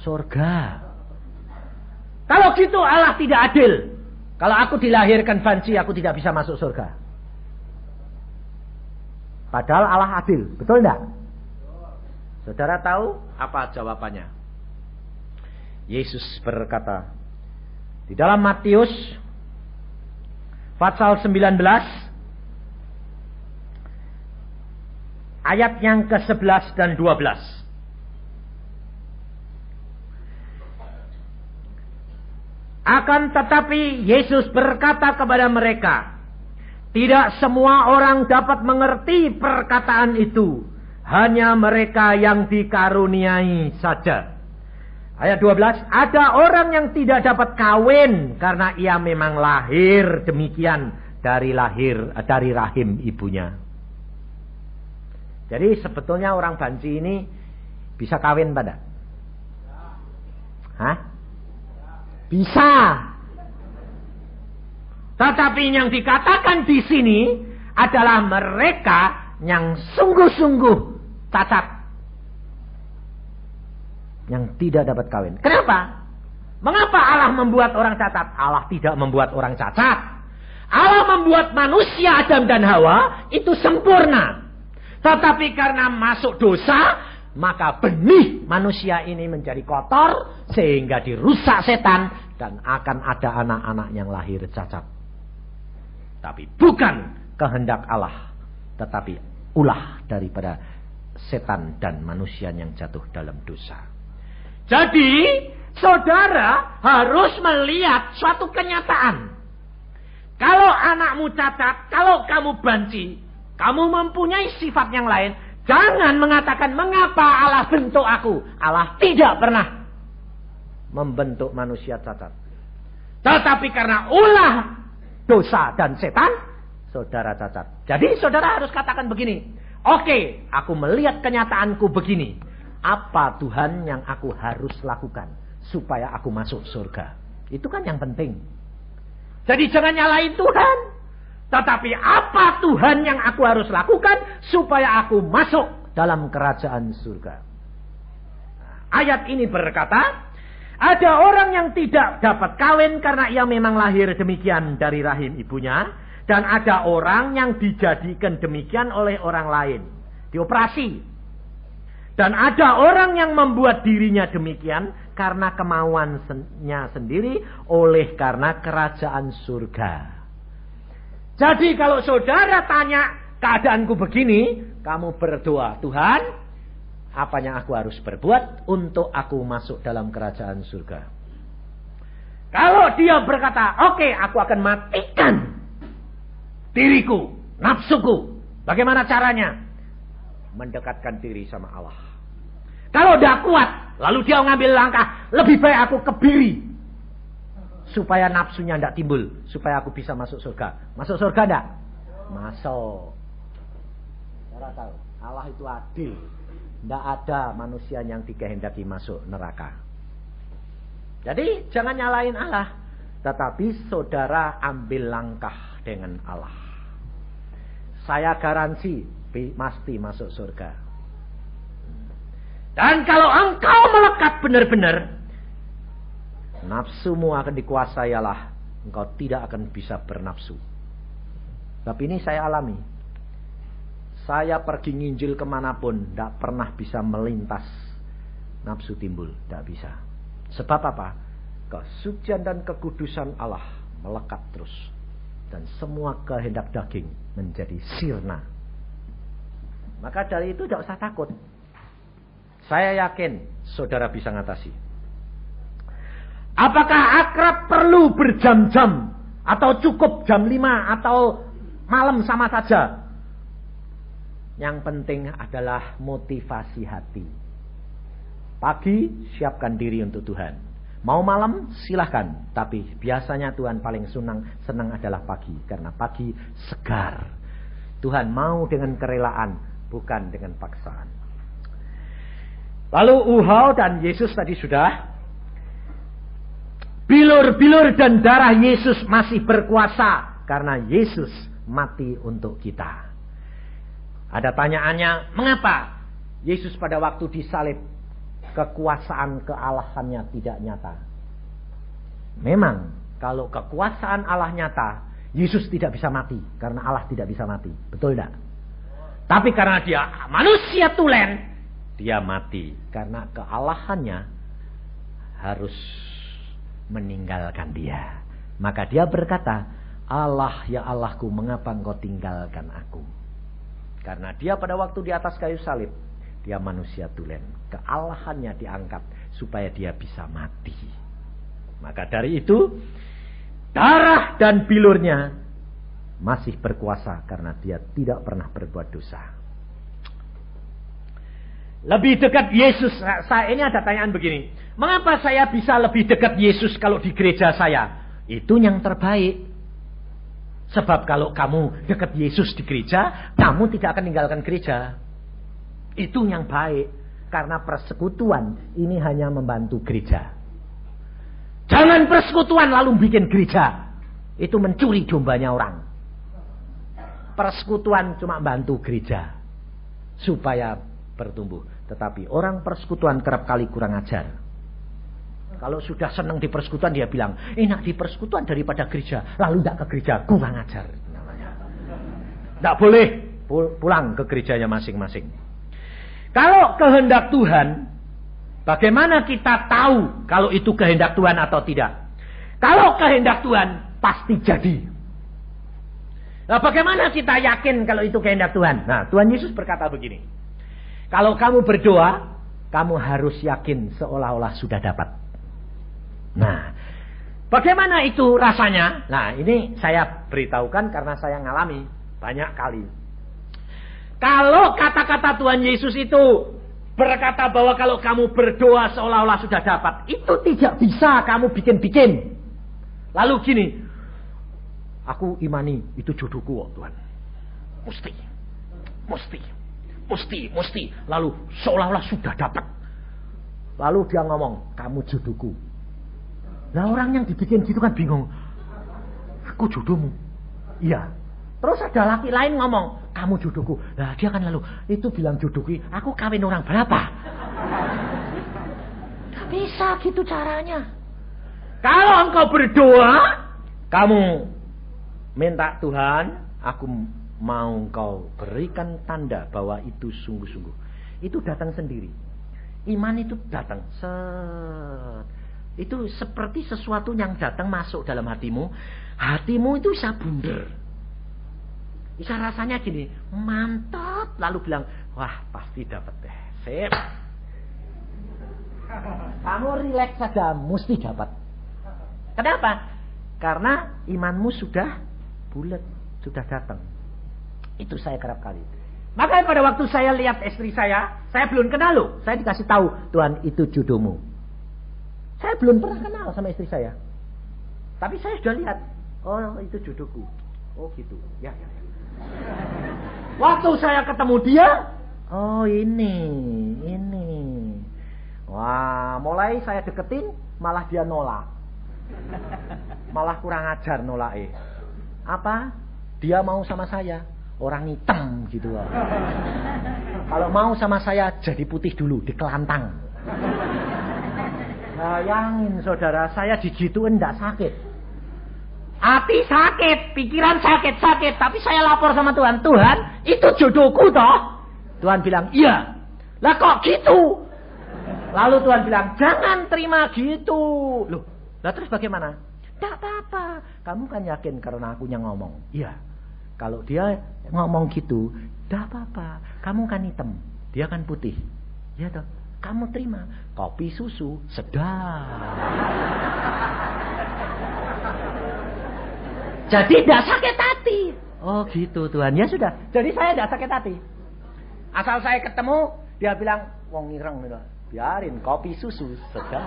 surga. Kalau gitu Allah tidak adil. Kalau aku dilahirkan banci, aku tidak bisa masuk surga. Padahal Allah adil, betul enggak? Saudara tahu apa jawabannya? Yesus berkata di dalam Matius pasal 19 ayat yang ke-11 dan 12. Akan tetapi Yesus berkata kepada mereka, tidak semua orang dapat mengerti perkataan itu, hanya mereka yang dikaruniai saja. Ayat 12, ada orang yang tidak dapat kawin karena ia memang lahir demikian dari rahim ibunya. Jadi sebetulnya orang banci ini bisa kawin pada? Hah? Bisa. Tetapi yang dikatakan di sini adalah mereka yang sungguh-sungguh cacat. Yang tidak dapat kawin. Kenapa? Mengapa Allah membuat orang cacat? Allah tidak membuat orang cacat. Allah membuat manusia Adam dan Hawa itu sempurna. Tetapi karena masuk dosa, maka benih manusia ini menjadi kotor sehingga dirusak setan dan akan ada anak-anak yang lahir cacat. Tapi bukan kehendak Allah, tetapi ulah daripada setan dan manusia yang jatuh dalam dosa. Jadi, saudara harus melihat suatu kenyataan. Kalau anakmu cacat, kalau kamu banci, kamu mempunyai sifat yang lain, jangan mengatakan mengapa Allah bentuk aku. Allah tidak pernah membentuk manusia cacat. Tetapi karena ulah dosa dan setan, saudara cacat. Jadi saudara harus katakan begini, oke, aku melihat kenyataanku begini. Apa Tuhan yang aku harus lakukan supaya aku masuk surga? Itu kan yang penting. Jadi jangan nyalain Tuhan. Tetapi apa Tuhan yang aku harus lakukan supaya aku masuk dalam kerajaan surga? Ayat ini berkata, ada orang yang tidak dapat kawin karena ia memang lahir demikian dari rahim ibunya. Dan ada orang yang dijadikan demikian oleh orang lain. Dioperasi. Dan ada orang yang membuat dirinya demikian karena kemauannya sendiri oleh karena kerajaan surga. Jadi kalau saudara tanya keadaanku begini, kamu berdoa, Tuhan, apa yang aku harus berbuat untuk aku masuk dalam kerajaan surga? Kalau dia berkata, oke, aku akan matikan diriku, nafsuku. Bagaimana caranya? Mendekatkan diri sama Allah. Kalau tidak kuat, lalu dia mengambil langkah, lebih baik aku kebiri. Supaya nafsunya tidak timbul. Supaya aku bisa masuk surga. Masuk surga tidak? Masuk. Saudara tahu, Allah itu adil. Tidak ada manusia yang dikehendaki masuk neraka. Jadi jangan nyalain Allah. Tetapi saudara ambil langkah dengan Allah. Saya garansi pasti masuk surga. Dan kalau engkau melekat benar-benar, nafsumu akan dikuasai Allah. Engkau tidak akan bisa bernafsu. Tapi ini saya alami. Saya pergi nginjil kemanapun, tidak pernah bisa melintas nafsu timbul. Tidak bisa. Sebab apa? Kesucian dan kekudusan Allah melekat terus. Dan semua kehendak daging menjadi sirna. Maka dari itu tidak usah takut. Saya yakin saudara bisa ngatasi. Apakah akrab perlu berjam-jam? Atau cukup jam 5 atau malam sama saja? Yang penting adalah motivasi hati. Pagi siapkan diri untuk Tuhan. Mau malam silahkan. Tapi biasanya Tuhan paling senang adalah pagi. Karena pagi segar. Tuhan mau dengan kerelaan, bukan dengan paksaan. Lalu Uhau dan Yesus tadi sudah. Bilur-bilur dan darah Yesus masih berkuasa karena Yesus mati untuk kita. Ada tanyaannya, mengapa Yesus pada waktu disalib kekuasaan kealahannya tidak nyata? Memang kalau kekuasaan Allah nyata, Yesus tidak bisa mati karena Allah tidak bisa mati. Betul tidak? Tapi karena dia manusia tulen, dia mati karena kealahannya harus meninggalkan dia. Maka dia berkata, Allah ya Allahku, mengapa engkau tinggalkan aku? Karena dia pada waktu di atas kayu salib, dia manusia tulen. Kealahannya diangkat supaya dia bisa mati. Maka dari itu, darah dan bilurnya masih berkuasa karena dia tidak pernah berbuat dosa. Lebih dekat Yesus. Ini ada tanyaan begini. Mengapa saya bisa lebih dekat Yesus kalau di gereja saya? Itu yang terbaik. Sebab kalau kamu dekat Yesus di gereja, kamu tidak akan tinggalkan gereja. Itu yang baik. Karena persekutuan ini hanya membantu gereja. Jangan persekutuan lalu bikin gereja. Itu mencuri dombanya orang. Persekutuan cuma bantu gereja supaya bertumbuh. Tetapi orang persekutuan kerap kali kurang ajar. Kalau sudah senang di persekutuan, dia bilang enak di persekutuan daripada gereja, lalu tidak ke gereja, kurang ajar namanya. Tidak boleh pulang ke gerejanya masing-masing. Kalau kehendak Tuhan, bagaimana kita tahu kalau itu kehendak Tuhan atau tidak? Kalau kehendak Tuhan pasti jadi. Nah, bagaimana kita yakin kalau itu kehendak Tuhan? Nah, Tuhan Yesus berkata begini. Kalau kamu berdoa, kamu harus yakin seolah-olah sudah dapat. Nah, bagaimana itu rasanya? Nah, ini saya beritahukan karena saya ngalami banyak kali. Kalau kata-kata Tuhan Yesus itu berkata bahwa kalau kamu berdoa seolah-olah sudah dapat, itu tidak bisa kamu bikin-bikin. Lalu gini, aku imani itu jodohku, oh Tuhan. Mesti. Lalu seolah-olah sudah dapat. Lalu dia ngomong, kamu jodohku. Nah, orang yang dibikin gitu kan bingung. Aku jodohmu. Iya. Terus ada laki lain ngomong, kamu jodohku. Nah, dia kan lalu, itu bilang jodohku, aku kawin orang berapa? Gak bisa gitu caranya. Kalau engkau berdoa, kamu minta Tuhan, aku mau engkau berikan tanda bahwa itu sungguh-sungguh. Itu datang sendiri. Iman itu datang. Itu seperti sesuatu yang datang masuk dalam hatimu. Hatimu itu bisa bunder. Bisa rasanya gini, mantap. Lalu bilang, wah pasti dapat deh. Sip. Kamu rileks saja, mesti dapat. Kenapa? Karena imanmu sudah bulat, sudah datang. Itu saya kerap kali. Makanya pada waktu saya lihat istri saya belum kenal loh. Saya dikasih tahu, Tuhan itu jodohmu. Saya belum pernah kenal sama istri saya. Tapi saya sudah lihat, oh itu jodohku. Oh gitu. Ya. Waktu saya ketemu dia, oh ini. Wah, mulai saya deketin, malah dia nolak. Malah kurang ajar nolak. Apa? Dia mau sama saya, orang hitam gitu loh. Kalau mau sama saya, jadi putih dulu, dikelantang. Bayangin saudara, saya digituin enggak sakit. Hati sakit, pikiran sakit. Tapi saya lapor sama Tuhan. Tuhan, itu jodohku toh? Tuhan bilang, iya. Lah kok gitu? Lalu Tuhan bilang, jangan terima gitu. Loh, lah terus bagaimana? Tidak apa-apa. Kamu kan yakin karena aku yang ngomong. Iya. Kalau dia ngomong gitu, tidak apa-apa. Kamu kan hitam, dia kan putih. Ya toh? Kamu terima. Kopi susu sedap. Jadi tidak sakit hati. Oh gitu Tuhan. Ya sudah. Jadi saya tidak sakit hati. Asal saya ketemu, dia bilang, wong ireng gitu. Biarin kopi susu sedap.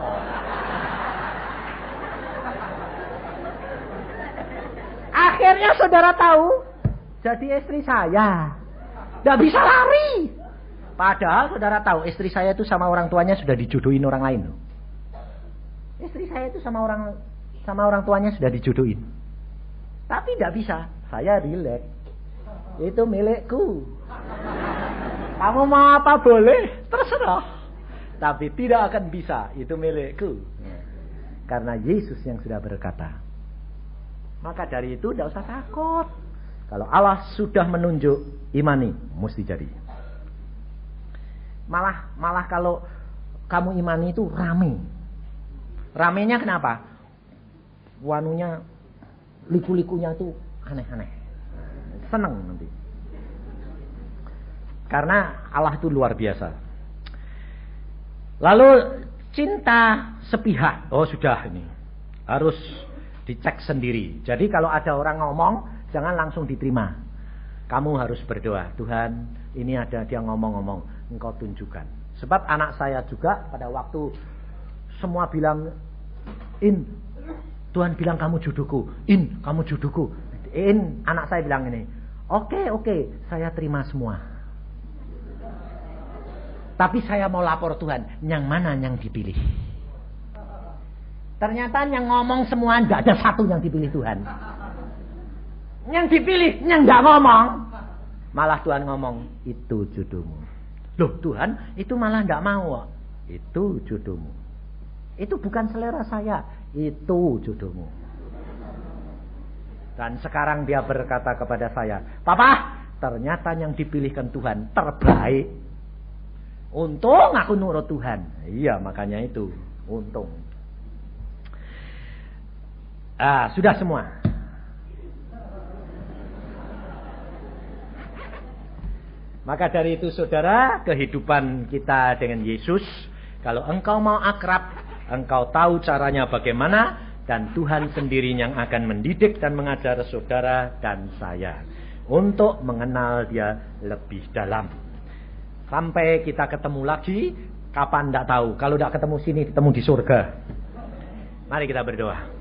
Akhirnya saudara tahu, jadi istri saya. Tidak bisa lari. Padahal saudara tahu istri saya itu sama orang tuanya sudah dijodohin orang lain. Istri saya itu sama orang tuanya sudah dijodohin. Tapi tidak bisa. Saya rileks. Itu milikku. Kamu mau apa boleh, terserah. Tapi tidak akan bisa, itu milikku. Karena Yesus yang sudah berkata. Maka dari itu tidak usah takut. Kalau Allah sudah menunjuk, imani, mesti jadi. Malah kalau kamu imani itu rame. Ramenya kenapa? Wanunya, liku-likunya itu aneh-aneh. Senang nanti. Karena Allah itu luar biasa. Lalu cinta sepihak. Oh sudah ini. Harus dicek sendiri. Jadi kalau ada orang ngomong, jangan langsung diterima. Kamu harus berdoa. Tuhan, ini ada dia ngomong-ngomong. Engkau tunjukkan. Sebab anak saya juga pada waktu semua bilang, In, Tuhan bilang kamu jodohku. In, kamu jodohku. In, anak saya bilang ini. Oke, saya terima semua. Tapi saya mau lapor Tuhan, yang mana yang dipilih? Ternyata yang ngomong semua tidak ada satu yang dipilih Tuhan. Yang dipilih, yang nggak ngomong, malah Tuhan ngomong itu jodohmu. Loh Tuhan, itu malah nggak mau. Itu jodohmu. Itu bukan selera saya, itu jodohmu. Dan sekarang dia berkata kepada saya, Papa, ternyata yang dipilihkan Tuhan terbaik. Untung aku nurut Tuhan. Iya, makanya itu. Untung. Sudah semua. Maka dari itu saudara, kehidupan kita dengan Yesus, kalau engkau mau akrab, engkau tahu caranya bagaimana, dan Tuhan sendiri yang akan mendidik dan mengajar saudara dan saya untuk mengenal Dia lebih dalam. Sampai kita ketemu lagi, kapan tidak tahu. Kalau tidak ketemu sini, ketemu di surga. Mari kita berdoa.